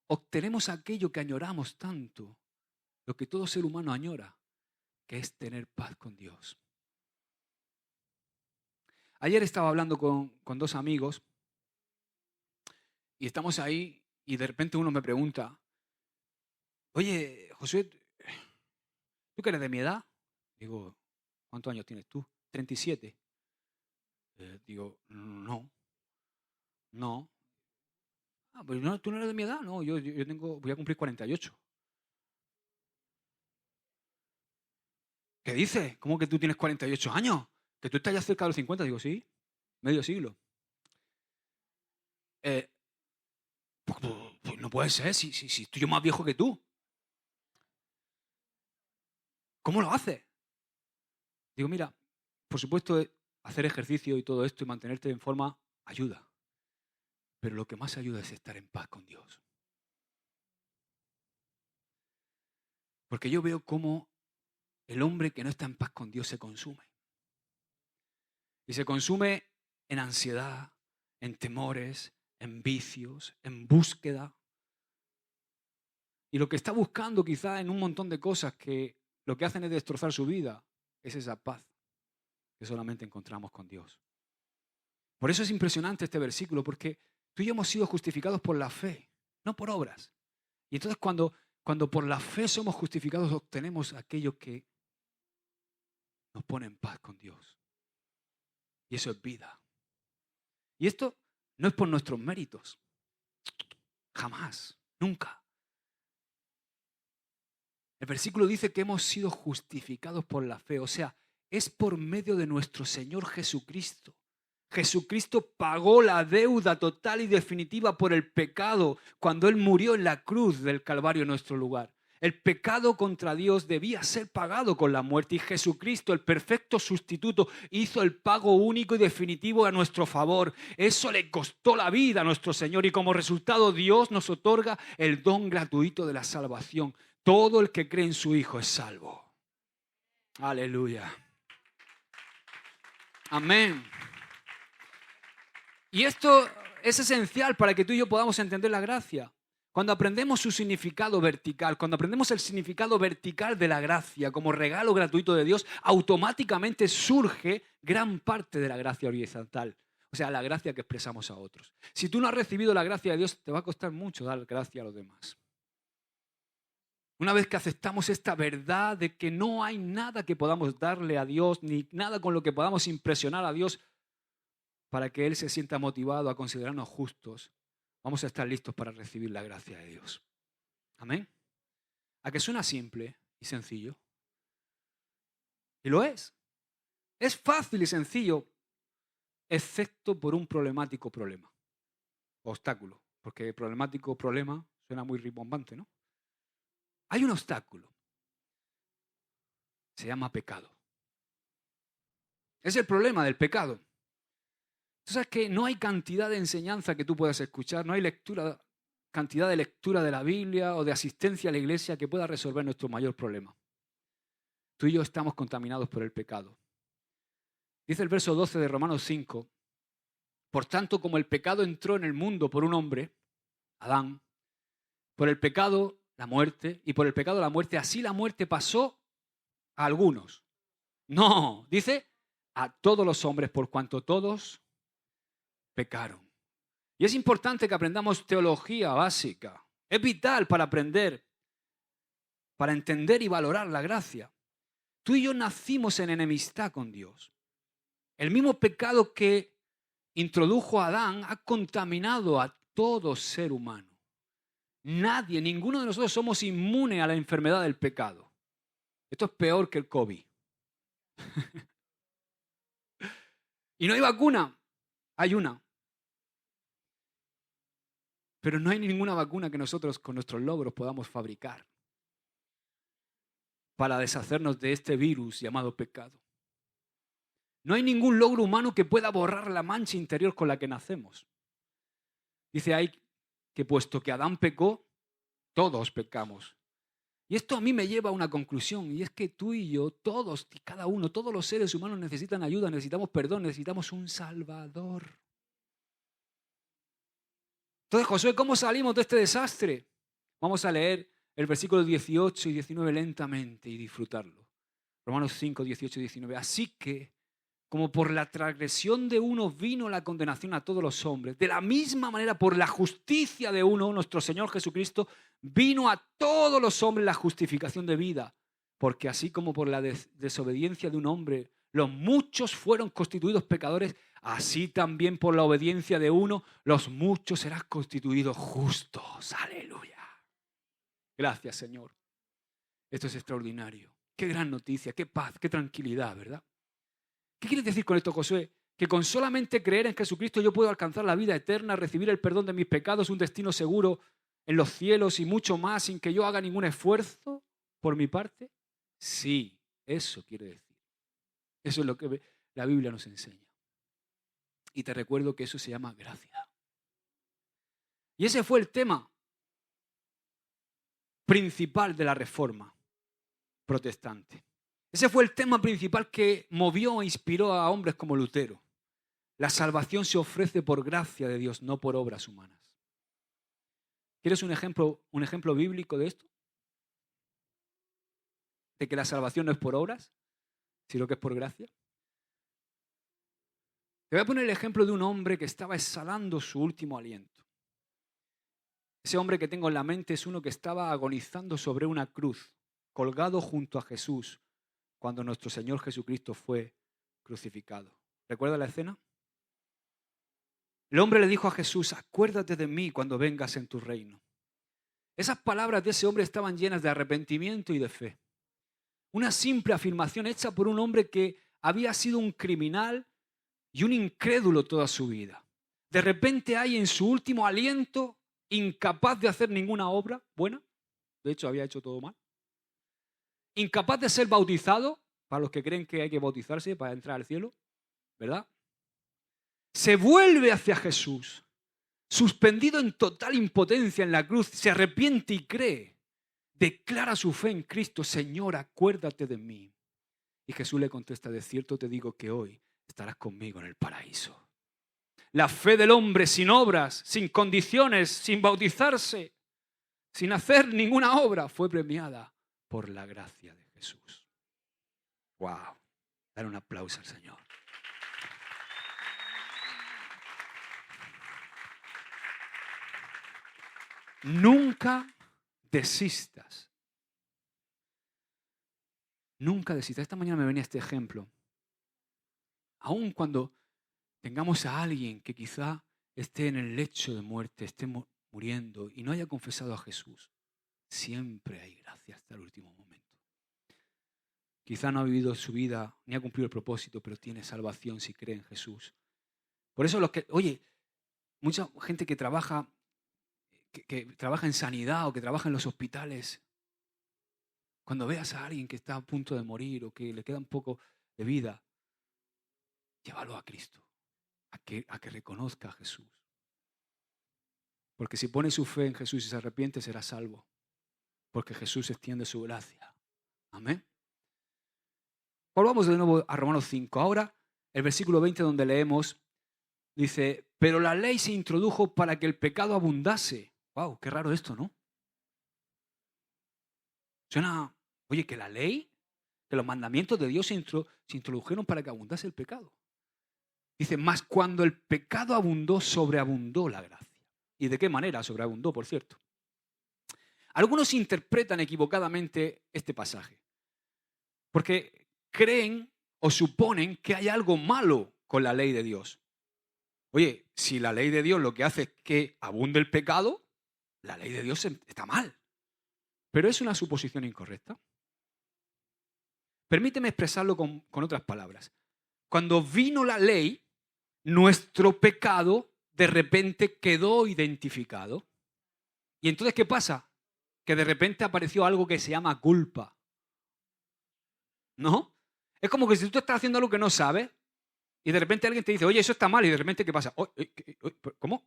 obtenemos aquello que añoramos tanto, lo que todo ser humano añora, que es tener paz con Dios. Ayer estaba hablando con dos amigos y estamos ahí y de repente uno me pregunta, oye, Josué, ¿tú que eres de mi edad? Digo, ¿cuántos años tienes tú? 37. Digo, no. Pues no, tú no eres de mi edad, no, yo voy a cumplir 48. ¿Qué dices? ¿Cómo que tú tienes 48 años? ¿Que tú estás ya cerca de los 50? Digo, sí, medio siglo. Pues no puede ser, si estoy yo más viejo que tú. ¿Cómo lo haces? Digo, mira, por supuesto, hacer ejercicio y todo esto y mantenerte en forma ayuda. Pero lo que más ayuda es estar en paz con Dios. Porque yo veo cómo el hombre que no está en paz con Dios se consume. Y se consume en ansiedad, en temores, en vicios, en búsqueda. Y lo que está buscando quizá en un montón de cosas que lo que hacen es destrozar su vida, es esa paz que solamente encontramos con Dios. Por eso es impresionante este versículo, porque tú y yo hemos sido justificados por la fe, no por obras. Y entonces cuando por la fe somos justificados, obtenemos aquello que nos pone en paz con Dios. Y eso es vida. Y esto no es por nuestros méritos. Jamás, nunca. El versículo dice que hemos sido justificados por la fe. O sea, es por medio de nuestro Señor Jesucristo. Jesucristo pagó la deuda total y definitiva por el pecado cuando Él murió en la cruz del Calvario en nuestro lugar. El pecado contra Dios debía ser pagado con la muerte y Jesucristo, el perfecto sustituto, hizo el pago único y definitivo a nuestro favor. Eso le costó la vida a nuestro Señor y como resultado Dios nos otorga el don gratuito de la salvación. Todo el que cree en su Hijo es salvo. Aleluya. Amén. Y esto es esencial para que tú y yo podamos entender la gracia. Cuando aprendemos su significado vertical, cuando aprendemos el significado vertical de la gracia como regalo gratuito de Dios, automáticamente surge gran parte de la gracia horizontal. O sea, la gracia que expresamos a otros. Si tú no has recibido la gracia de Dios, te va a costar mucho dar gracia a los demás. Una vez que aceptamos esta verdad de que no hay nada que podamos darle a Dios, ni nada con lo que podamos impresionar a Dios para que Él se sienta motivado a considerarnos justos, vamos a estar listos para recibir la gracia de Dios. Amén. ¿A que suena simple y sencillo? Y lo es. Es fácil y sencillo, excepto por un problemático problema. Obstáculo. Porque problemático problema suena muy rimbombante, ¿no? Hay un obstáculo. Se llama pecado. Es el problema del pecado. Tú sabes que no hay cantidad de enseñanza que tú puedas escuchar, no hay cantidad de lectura de la Biblia o de asistencia a la iglesia que pueda resolver nuestro mayor problema. Tú y yo estamos contaminados por el pecado. Dice el verso 12 de Romanos 5, por tanto, como el pecado entró en el mundo por un hombre, Adán, por el pecado la muerte, y por el pecado la muerte, así la muerte pasó a algunos. No, dice a todos los hombres, por cuanto todos pecaron. Y es importante que aprendamos teología básica. Es vital para aprender, para entender y valorar la gracia. Tú y yo nacimos en enemistad con Dios. El mismo pecado que introdujo a Adán ha contaminado a todo ser humano. Nadie, ninguno de nosotros somos inmune a la enfermedad del pecado. Esto es peor que el COVID. Y no hay vacuna. Hay una. Pero no hay ninguna vacuna que nosotros con nuestros logros podamos fabricar para deshacernos de este virus llamado pecado. No hay ningún logro humano que pueda borrar la mancha interior con la que nacemos. Dice ahí que puesto que Adán pecó, todos pecamos. Y esto a mí me lleva a una conclusión, y es que tú y yo, todos, cada uno, todos los seres humanos necesitan ayuda, necesitamos perdón, necesitamos un Salvador. Entonces, Josué, ¿cómo salimos de este desastre? Vamos a leer el versículo 18 y 19 lentamente y disfrutarlo. Romanos 5, 18 y 19. Así que, como por la transgresión de uno vino la condenación a todos los hombres, de la misma manera por la justicia de uno, nuestro Señor Jesucristo, vino a todos los hombres la justificación de vida. Porque así como por la desobediencia de un hombre los muchos fueron constituidos pecadores, así también por la obediencia de uno los muchos serán constituidos justos. Aleluya. Gracias, Señor. Esto es extraordinario. Qué gran noticia, qué paz, qué tranquilidad, ¿verdad? ¿Qué quieres decir con esto, Josué? Que con solamente creer en Jesucristo yo puedo alcanzar la vida eterna, recibir el perdón de mis pecados, un destino seguro en los cielos y mucho más sin que yo haga ningún esfuerzo por mi parte. Sí, eso quiere decir. Eso es lo que la Biblia nos enseña. Y te recuerdo que eso se llama gracia. Y ese fue el tema principal de la Reforma protestante. Ese fue el tema principal que movió e inspiró a hombres como Lutero. La salvación se ofrece por gracia de Dios, no por obras humanas. ¿Quieres un ejemplo bíblico de esto? De que la salvación no es por obras, sino que es por gracia. Te voy a poner el ejemplo de un hombre que estaba exhalando su último aliento. Ese hombre que tengo en la mente es uno que estaba agonizando sobre una cruz, colgado junto a Jesús, cuando nuestro Señor Jesucristo fue crucificado. ¿Recuerda la escena? El hombre le dijo a Jesús, acuérdate de mí cuando vengas en tu reino. Esas palabras de ese hombre estaban llenas de arrepentimiento y de fe. Una simple afirmación hecha por un hombre que había sido un criminal y un incrédulo toda su vida. De repente hay en su último aliento, incapaz de hacer ninguna obra buena, de hecho había hecho todo mal, incapaz de ser bautizado, para los que creen que hay que bautizarse para entrar al cielo, ¿verdad? Se vuelve hacia Jesús, suspendido en total impotencia en la cruz, se arrepiente y cree, declara su fe en Cristo, Señor, acuérdate de mí. Y Jesús le contesta, de cierto te digo que hoy estarás conmigo en el paraíso. La fe del hombre sin obras, sin condiciones, sin bautizarse, sin hacer ninguna obra, fue premiada por la gracia de Jesús. ¡Wow! Dar un aplauso al Señor. Nunca desistas. Nunca desistas. Esta mañana me venía este ejemplo. Aun cuando tengamos a alguien que quizá esté en el lecho de muerte, esté muriendo y no haya confesado a Jesús, siempre hay gracia hasta el último momento. Quizá no ha vivido su vida ni ha cumplido el propósito, pero tiene salvación si cree en Jesús. Por eso mucha gente que trabaja en sanidad o que trabaja en los hospitales, cuando veas a alguien que está a punto de morir o que le queda un poco de vida, llévalo a Cristo, a que reconozca a Jesús. Porque si pone su fe en Jesús y se arrepiente, será salvo. Porque Jesús extiende su gracia. Amén. Volvamos de nuevo a Romanos 5. Ahora, el versículo 20 donde leemos, dice, pero la ley se introdujo para que el pecado abundase. ¡Wow! Qué raro esto, ¿no? Suena, oye, que la ley, que los mandamientos de Dios se introdujeron para que abundase el pecado. Dice, mas cuando el pecado abundó, sobreabundó la gracia. ¿Y de qué manera sobreabundó, por cierto? Algunos interpretan equivocadamente este pasaje, porque creen o suponen que hay algo malo con la ley de Dios. Oye, si la ley de Dios lo que hace es que abunde el pecado, la ley de Dios está mal. Pero es una suposición incorrecta. Permíteme expresarlo con otras palabras. Cuando vino la ley, nuestro pecado de repente quedó identificado. ¿Y entonces qué pasa? Que de repente apareció algo que se llama culpa. ¿No? Es como que si tú estás haciendo algo que no sabes y de repente alguien te dice, oye, eso está mal, y de repente ¿qué pasa? ¿Cómo?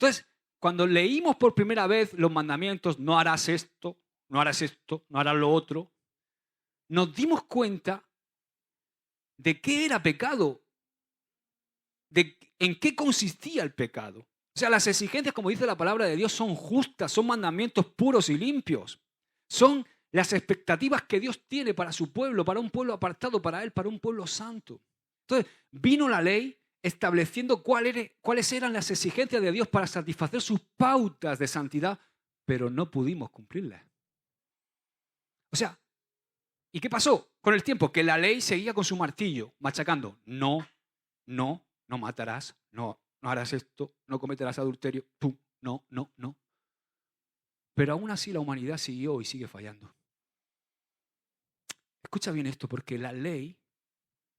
Entonces, cuando leímos por primera vez los mandamientos, no harás esto, no harás esto, no harás lo otro, nos dimos cuenta de qué era pecado, de en qué consistía el pecado. O sea, las exigencias, como dice la palabra de Dios, son justas, son mandamientos puros y limpios. Son las expectativas que Dios tiene para su pueblo, para un pueblo apartado para Él, para un pueblo santo. Entonces, vino la ley estableciendo cuáles eran las exigencias de Dios para satisfacer sus pautas de santidad, pero no pudimos cumplirlas. O sea, ¿y qué pasó con el tiempo? Que la ley seguía con su martillo, machacando. No matarás, no harás esto, no cometerás adulterio, pum, no. Pero aún así la humanidad siguió y sigue fallando. Escucha bien esto, porque la ley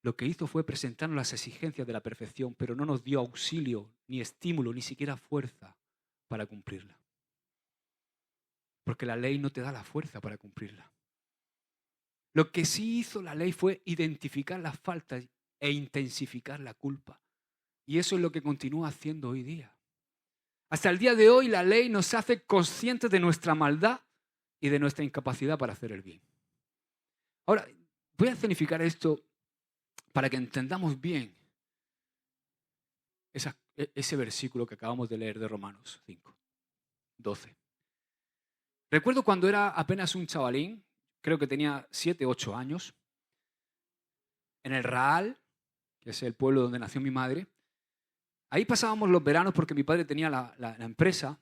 lo que hizo fue presentarnos las exigencias de la perfección, pero no nos dio auxilio, ni estímulo, ni siquiera fuerza para cumplirla. Porque la ley no te da la fuerza para cumplirla. Lo que sí hizo la ley fue identificar las faltas e intensificar la culpa. Y eso es lo que continúa haciendo hoy día. Hasta el día de hoy la ley nos hace conscientes de nuestra maldad y de nuestra incapacidad para hacer el bien. Ahora, voy a escenificar esto para que entendamos bien ese versículo que acabamos de leer de Romanos 5, 12. Recuerdo cuando era apenas un chavalín, creo que tenía 7, 8 años, en el Raal, que es el pueblo donde nació mi madre. Ahí pasábamos los veranos porque mi padre tenía la empresa.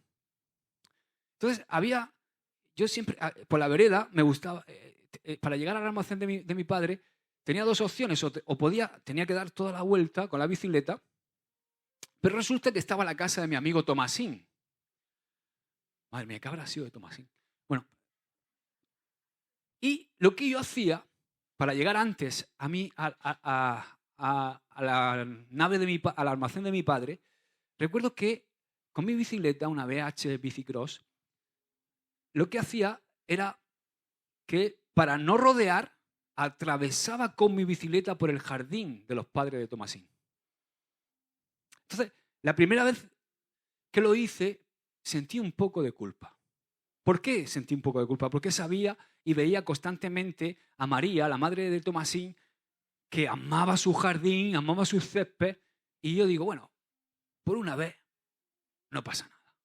Entonces yo siempre, por la vereda, me gustaba, para llegar al almacén de mi padre, tenía dos opciones, tenía que dar toda la vuelta con la bicicleta, pero resulta que estaba la casa de mi amigo Tomasín. Madre mía, ¿qué habrá sido de Tomasín? Bueno, y lo que yo hacía para llegar antes a la nave al almacén de mi padre, recuerdo que con mi bicicleta, una BH Bicicross, lo que hacía era que para no rodear, atravesaba con mi bicicleta por el jardín de los padres de Tomasín. Entonces, la primera vez que lo hice, sentí un poco de culpa. ¿Por qué sentí un poco de culpa? Porque sabía y veía constantemente a María, la madre de Tomasín, que amaba su jardín, amaba su césped, y yo digo, bueno, por una vez no pasa nada.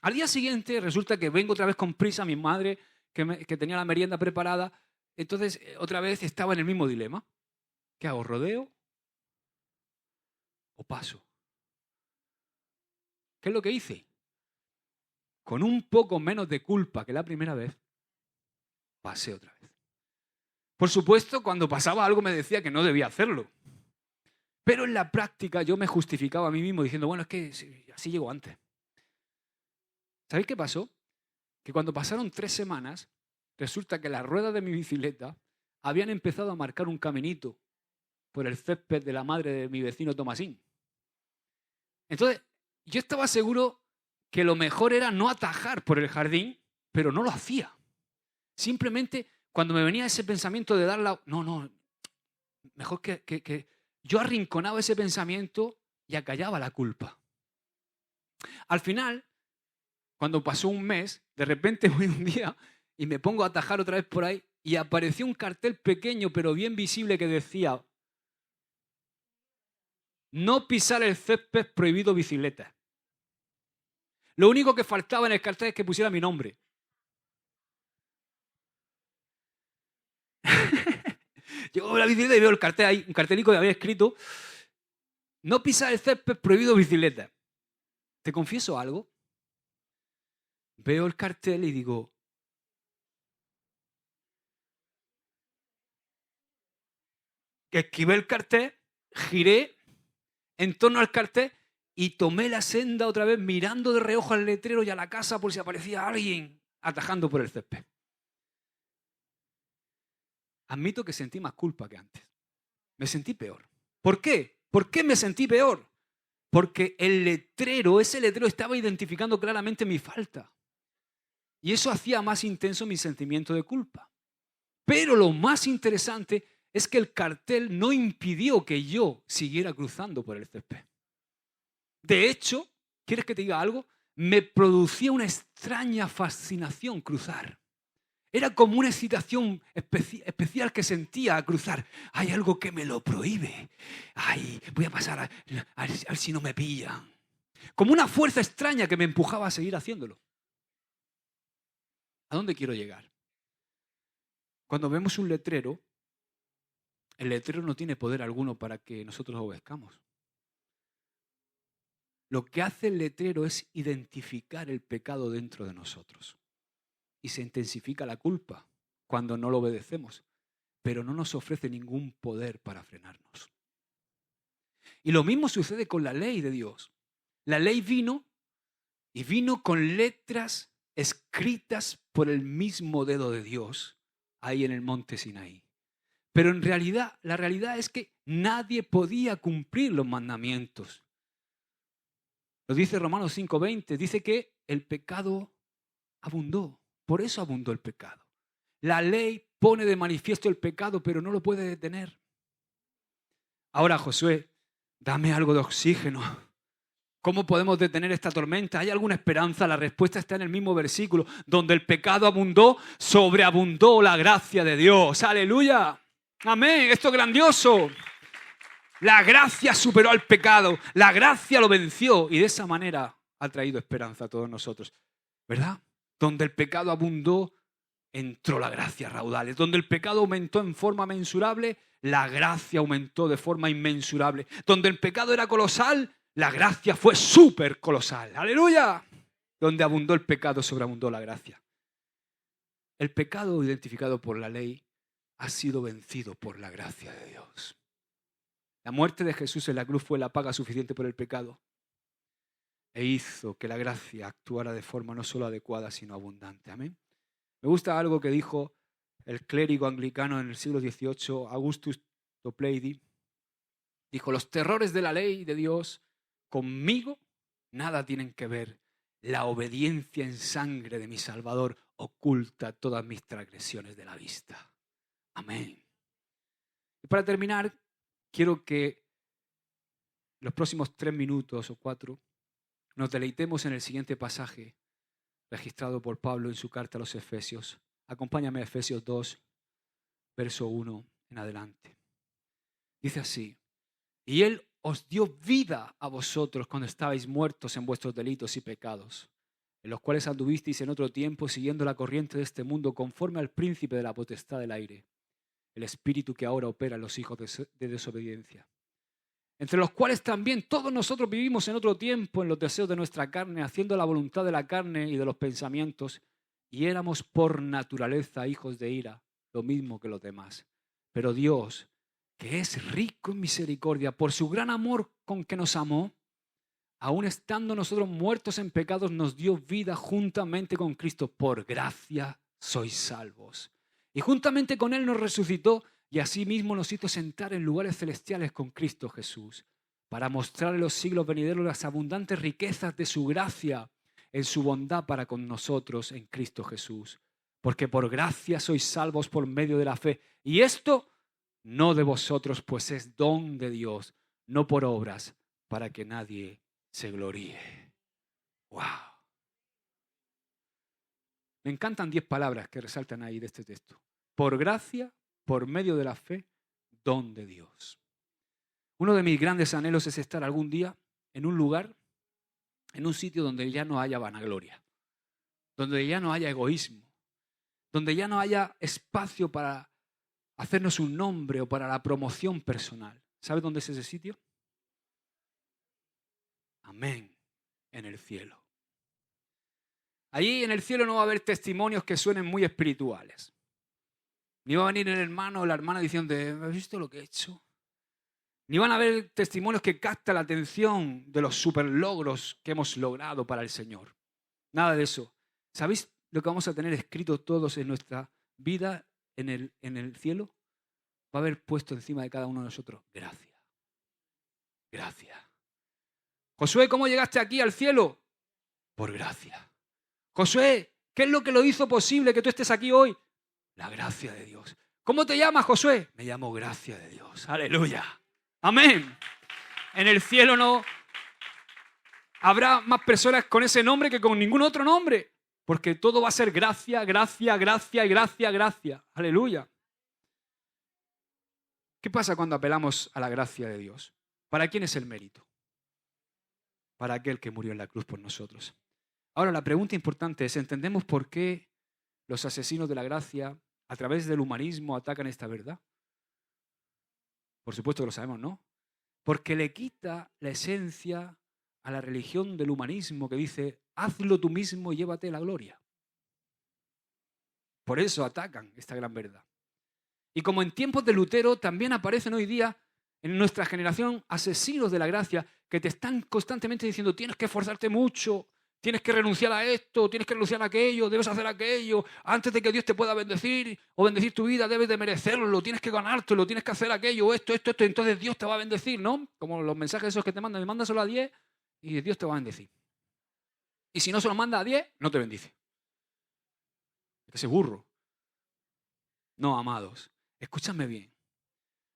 Al día siguiente resulta que vengo otra vez con prisa, mi madre que tenía la merienda preparada, entonces otra vez estaba en el mismo dilema. ¿Qué hago, rodeo o paso? ¿Qué es lo que hice? Con un poco menos de culpa que la primera vez, pasé otra vez. Por supuesto, cuando pasaba algo me decía que no debía hacerlo. Pero en la práctica yo me justificaba a mí mismo diciendo, bueno, es que así llego antes. ¿Sabéis qué pasó? Que cuando pasaron 3 semanas, resulta que las ruedas de mi bicicleta habían empezado a marcar un caminito por el césped de la madre de mi vecino Tomasín. Entonces, yo estaba seguro que lo mejor era no atajar por el jardín, pero no lo hacía. Simplemente, cuando me venía ese pensamiento de mejor que yo arrinconaba ese pensamiento y acallaba la culpa. Al final, cuando pasó un mes, de repente voy un día y me pongo a atajar otra vez por ahí y apareció un cartel pequeño pero bien visible que decía: no pisar el césped, prohibido bicicleta. Lo único que faltaba en el cartel es que pusiera mi nombre. Llego a la bicicleta y veo el cartel ahí, un cartelico que había escrito: no pisar el césped, prohibido bicicleta. ¿Te confieso algo? Veo el cartel y digo, que esquivé el cartel, giré en torno al cartel y tomé la senda otra vez mirando de reojo al letrero y a la casa por si aparecía alguien atajando por el césped. Admito que sentí más culpa que antes. Me sentí peor. ¿Por qué? ¿Por qué me sentí peor? Porque ese letrero estaba identificando claramente mi falta. Y eso hacía más intenso mi sentimiento de culpa. Pero lo más interesante es que el cartel no impidió que yo siguiera cruzando por el césped. De hecho, ¿Quieres que te diga algo? Me producía una extraña fascinación cruzar. Era como una excitación especial que sentía al cruzar. Hay algo que me lo prohíbe. Ay, voy a pasar a ver si no me pillan. Como una fuerza extraña que me empujaba a seguir haciéndolo. ¿A dónde quiero llegar? Cuando vemos un letrero, el letrero no tiene poder alguno para que nosotros obedezcamos. Lo que hace el letrero es identificar el pecado dentro de nosotros. Y se intensifica la culpa cuando no lo obedecemos, pero no nos ofrece ningún poder para frenarnos. Y lo mismo sucede con la ley de Dios. La ley vino con letras escritas por el mismo dedo de Dios ahí en el monte Sinaí. Pero en realidad, la realidad es que nadie podía cumplir los mandamientos. Lo dice Romanos 5:20, dice que el pecado abundó. Por eso abundó el pecado. La ley pone de manifiesto el pecado, pero no lo puede detener. Ahora, Josué, dame algo de oxígeno. ¿Cómo podemos detener esta tormenta? ¿Hay alguna esperanza? La respuesta está en el mismo versículo. Donde el pecado abundó, sobreabundó la gracia de Dios. ¡Aleluya! ¡Amén! Esto es grandioso. La gracia superó al pecado. La gracia lo venció. Y de esa manera ha traído esperanza a todos nosotros. ¿Verdad? Donde el pecado abundó, entró la gracia a raudales. Donde el pecado aumentó en forma mensurable, la gracia aumentó de forma inmensurable. Donde el pecado era colosal, la gracia fue súper colosal. ¡Aleluya! Donde abundó el pecado, sobreabundó la gracia. El pecado identificado por la ley ha sido vencido por la gracia de Dios. La muerte de Jesús en la cruz fue la paga suficiente por el pecado e hizo que la gracia actuara de forma no solo adecuada, sino abundante. Amén. Me gusta algo que dijo el clérigo anglicano en el siglo XVIII, Augustus Toplady. Dijo, los terrores de la ley de Dios conmigo nada tienen que ver. La obediencia en sangre de mi Salvador oculta todas mis transgresiones de la vista. Amén. Y para terminar, quiero que los próximos 3 minutos o 4 nos deleitemos en el siguiente pasaje registrado por Pablo en su carta a los Efesios. Acompáñame a Efesios 2, verso 1 en adelante. Dice así, y Él os dio vida a vosotros cuando estabais muertos en vuestros delitos y pecados, en los cuales anduvisteis en otro tiempo siguiendo la corriente de este mundo conforme al príncipe de la potestad del aire, el espíritu que ahora opera en los hijos de desobediencia, entre los cuales también todos nosotros vivimos en otro tiempo en los deseos de nuestra carne, haciendo la voluntad de la carne y de los pensamientos, y éramos por naturaleza hijos de ira, lo mismo que los demás. Pero Dios, que es rico en misericordia, por su gran amor con que nos amó, aun estando nosotros muertos en pecados, nos dio vida juntamente con Cristo. Por gracia sois salvos. Y juntamente con Él nos resucitó y asimismo nos hizo sentar en lugares celestiales con Cristo Jesús, para mostrar en los siglos venideros las abundantes riquezas de su gracia en su bondad para con nosotros en Cristo Jesús. Porque por gracia sois salvos por medio de la fe. Y esto no de vosotros, pues es don de Dios, no por obras, para que nadie se gloríe. ¡Wow! Me encantan 10 palabras que resaltan ahí de este texto. Por gracia, por medio de la fe, don de Dios. Uno de mis grandes anhelos es estar algún día en un lugar, en un sitio donde ya no haya vanagloria, donde ya no haya egoísmo, donde ya no haya espacio para hacernos un nombre o para la promoción personal. ¿Sabe dónde es ese sitio? Amén, en el cielo. Allí en el cielo no va a haber testimonios que suenen muy espirituales. Ni va a venir el hermano o la hermana diciendo, ¿has visto lo que he hecho? Ni van a haber testimonios que captan la atención de los superlogros que hemos logrado para el Señor. Nada de eso. ¿Sabéis lo que vamos a tener escrito todos en nuestra vida en el cielo? Va a haber puesto encima de cada uno de nosotros, gracias. Gracias. Josué, ¿cómo llegaste aquí al cielo? Por gracia. Josué, ¿qué es lo que lo hizo posible que tú estés aquí hoy? La gracia de Dios. ¿Cómo te llamas, Josué? Me llamo gracia de Dios. Aleluya. Amén. En el cielo no habrá más personas con ese nombre que con ningún otro nombre. Porque todo va a ser gracia, gracia, gracia y gracia, gracia. Aleluya. ¿Qué pasa cuando apelamos a la gracia de Dios? ¿Para quién es el mérito? Para aquel que murió en la cruz por nosotros. Ahora, la pregunta importante es, ¿entendemos por qué los asesinos de la gracia, a través del humanismo, atacan esta verdad? Por supuesto que lo sabemos, ¿no? Porque le quita la esencia a la religión del humanismo que dice, hazlo tú mismo y llévate la gloria. Por eso atacan esta gran verdad. Y como en tiempos de Lutero, también aparecen hoy día en nuestra generación asesinos de la gracia que te están constantemente diciendo tienes que esforzarte mucho, tienes que renunciar a esto, tienes que renunciar a aquello, debes hacer aquello, antes de que Dios te pueda bendecir o bendecir tu vida debes de merecerlo, tienes que ganártelo, tienes que hacer aquello, esto, entonces Dios te va a bendecir, ¿no? Como los mensajes esos que te mandan, mándaselo a 10 y Dios te va a bendecir. Y si no se lo manda a 10, no te bendice. Ese burro. No, amados, escúchame bien.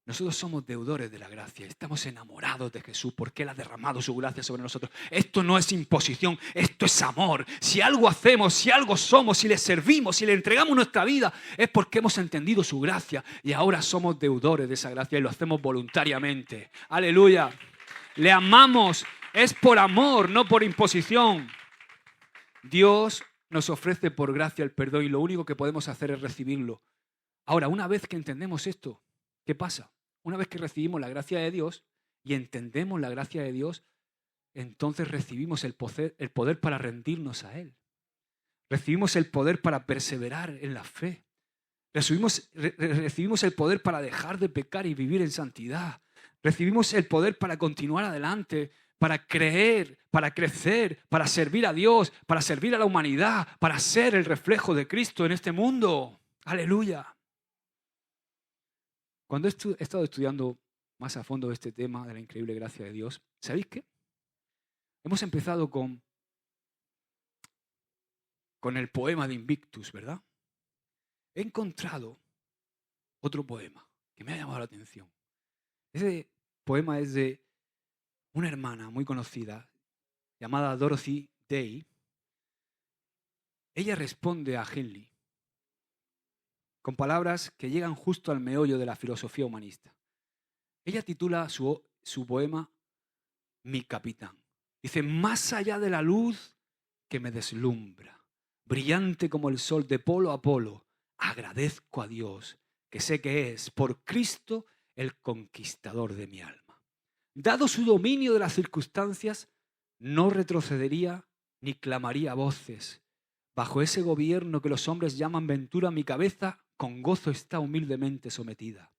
Nosotros somos deudores de la gracia, estamos enamorados de Jesús porque Él ha derramado su gracia sobre nosotros. Esto no es imposición, esto es amor. Si algo hacemos, si algo somos, si le servimos, si le entregamos nuestra vida, es porque hemos entendido su gracia y ahora somos deudores de esa gracia y lo hacemos voluntariamente. Aleluya. Le amamos, es por amor, no por imposición. Dios nos ofrece por gracia el perdón y lo único que podemos hacer es recibirlo. Ahora, una vez que entendemos esto, ¿qué pasa? Una vez que recibimos la gracia de Dios y entendemos la gracia de Dios, entonces recibimos el poder para rendirnos a Él. Recibimos el poder para perseverar en la fe. Recibimos el poder para dejar de pecar y vivir en santidad. Recibimos el poder para continuar adelante, para creer, para crecer, para servir a Dios, para servir a la humanidad, para ser el reflejo de Cristo en este mundo. ¡Aleluya! Cuando he estado estudiando más a fondo este tema de la increíble gracia de Dios, ¿sabéis qué? Hemos empezado con el poema de Invictus, ¿verdad? He encontrado otro poema que me ha llamado la atención. Ese poema es de una hermana muy conocida llamada Dorothy Day. Ella responde a Henley con palabras que llegan justo al meollo de la filosofía humanista. Ella titula su poema Mi capitán. Dice, más allá de la luz que me deslumbra, brillante como el sol de polo a polo, agradezco a Dios que sé que es, por Cristo, el conquistador de mi alma. Dado su dominio de las circunstancias, no retrocedería ni clamaría a voces. Bajo ese gobierno que los hombres llaman ventura, mi cabeza con gozo está humildemente sometida.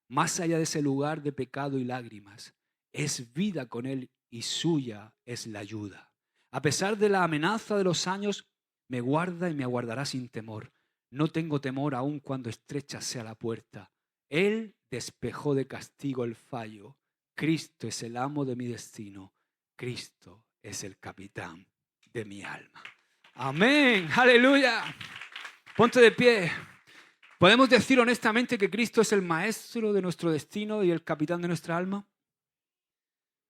Más allá de ese lugar de pecado y lágrimas, es vida con Él y suya es la ayuda. A pesar de la amenaza de los años, me guarda y me aguardará sin temor. No tengo temor aun cuando estrecha sea la puerta. Él despejó de castigo el fallo. Cristo es el amo de mi destino. Cristo es el capitán de mi alma. Amén, aleluya. Ponte de pie. ¿Podemos decir honestamente que Cristo es el maestro de nuestro destino y el capitán de nuestra alma?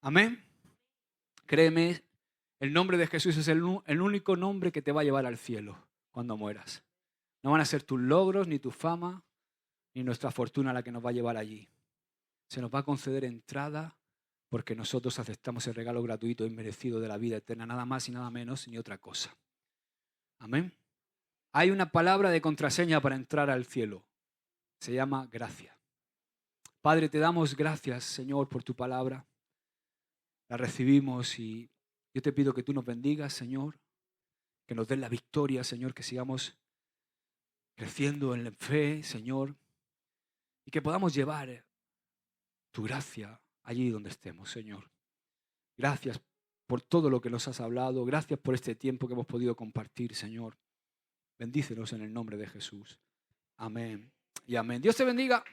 Amén. Créeme, el nombre de Jesús es el único nombre que te va a llevar al cielo cuando mueras. No van a ser tus logros, ni tu fama, ni nuestra fortuna la que nos va a llevar allí. Se nos va a conceder entrada porque nosotros aceptamos el regalo gratuito e inmerecido de la vida eterna, nada más y nada menos, ni otra cosa. Amén. Hay una palabra de contraseña para entrar al cielo. Se llama gracia. Padre, te damos gracias, Señor, por tu palabra. La recibimos y yo te pido que tú nos bendigas, Señor. Que nos des la victoria, Señor, que sigamos creciendo en la fe, Señor. Y que podamos llevar tu gracia allí donde estemos, Señor. Gracias por todo lo que nos has hablado. Gracias por este tiempo que hemos podido compartir, Señor. Bendícenos en el nombre de Jesús. Amén y amén. Dios te bendiga.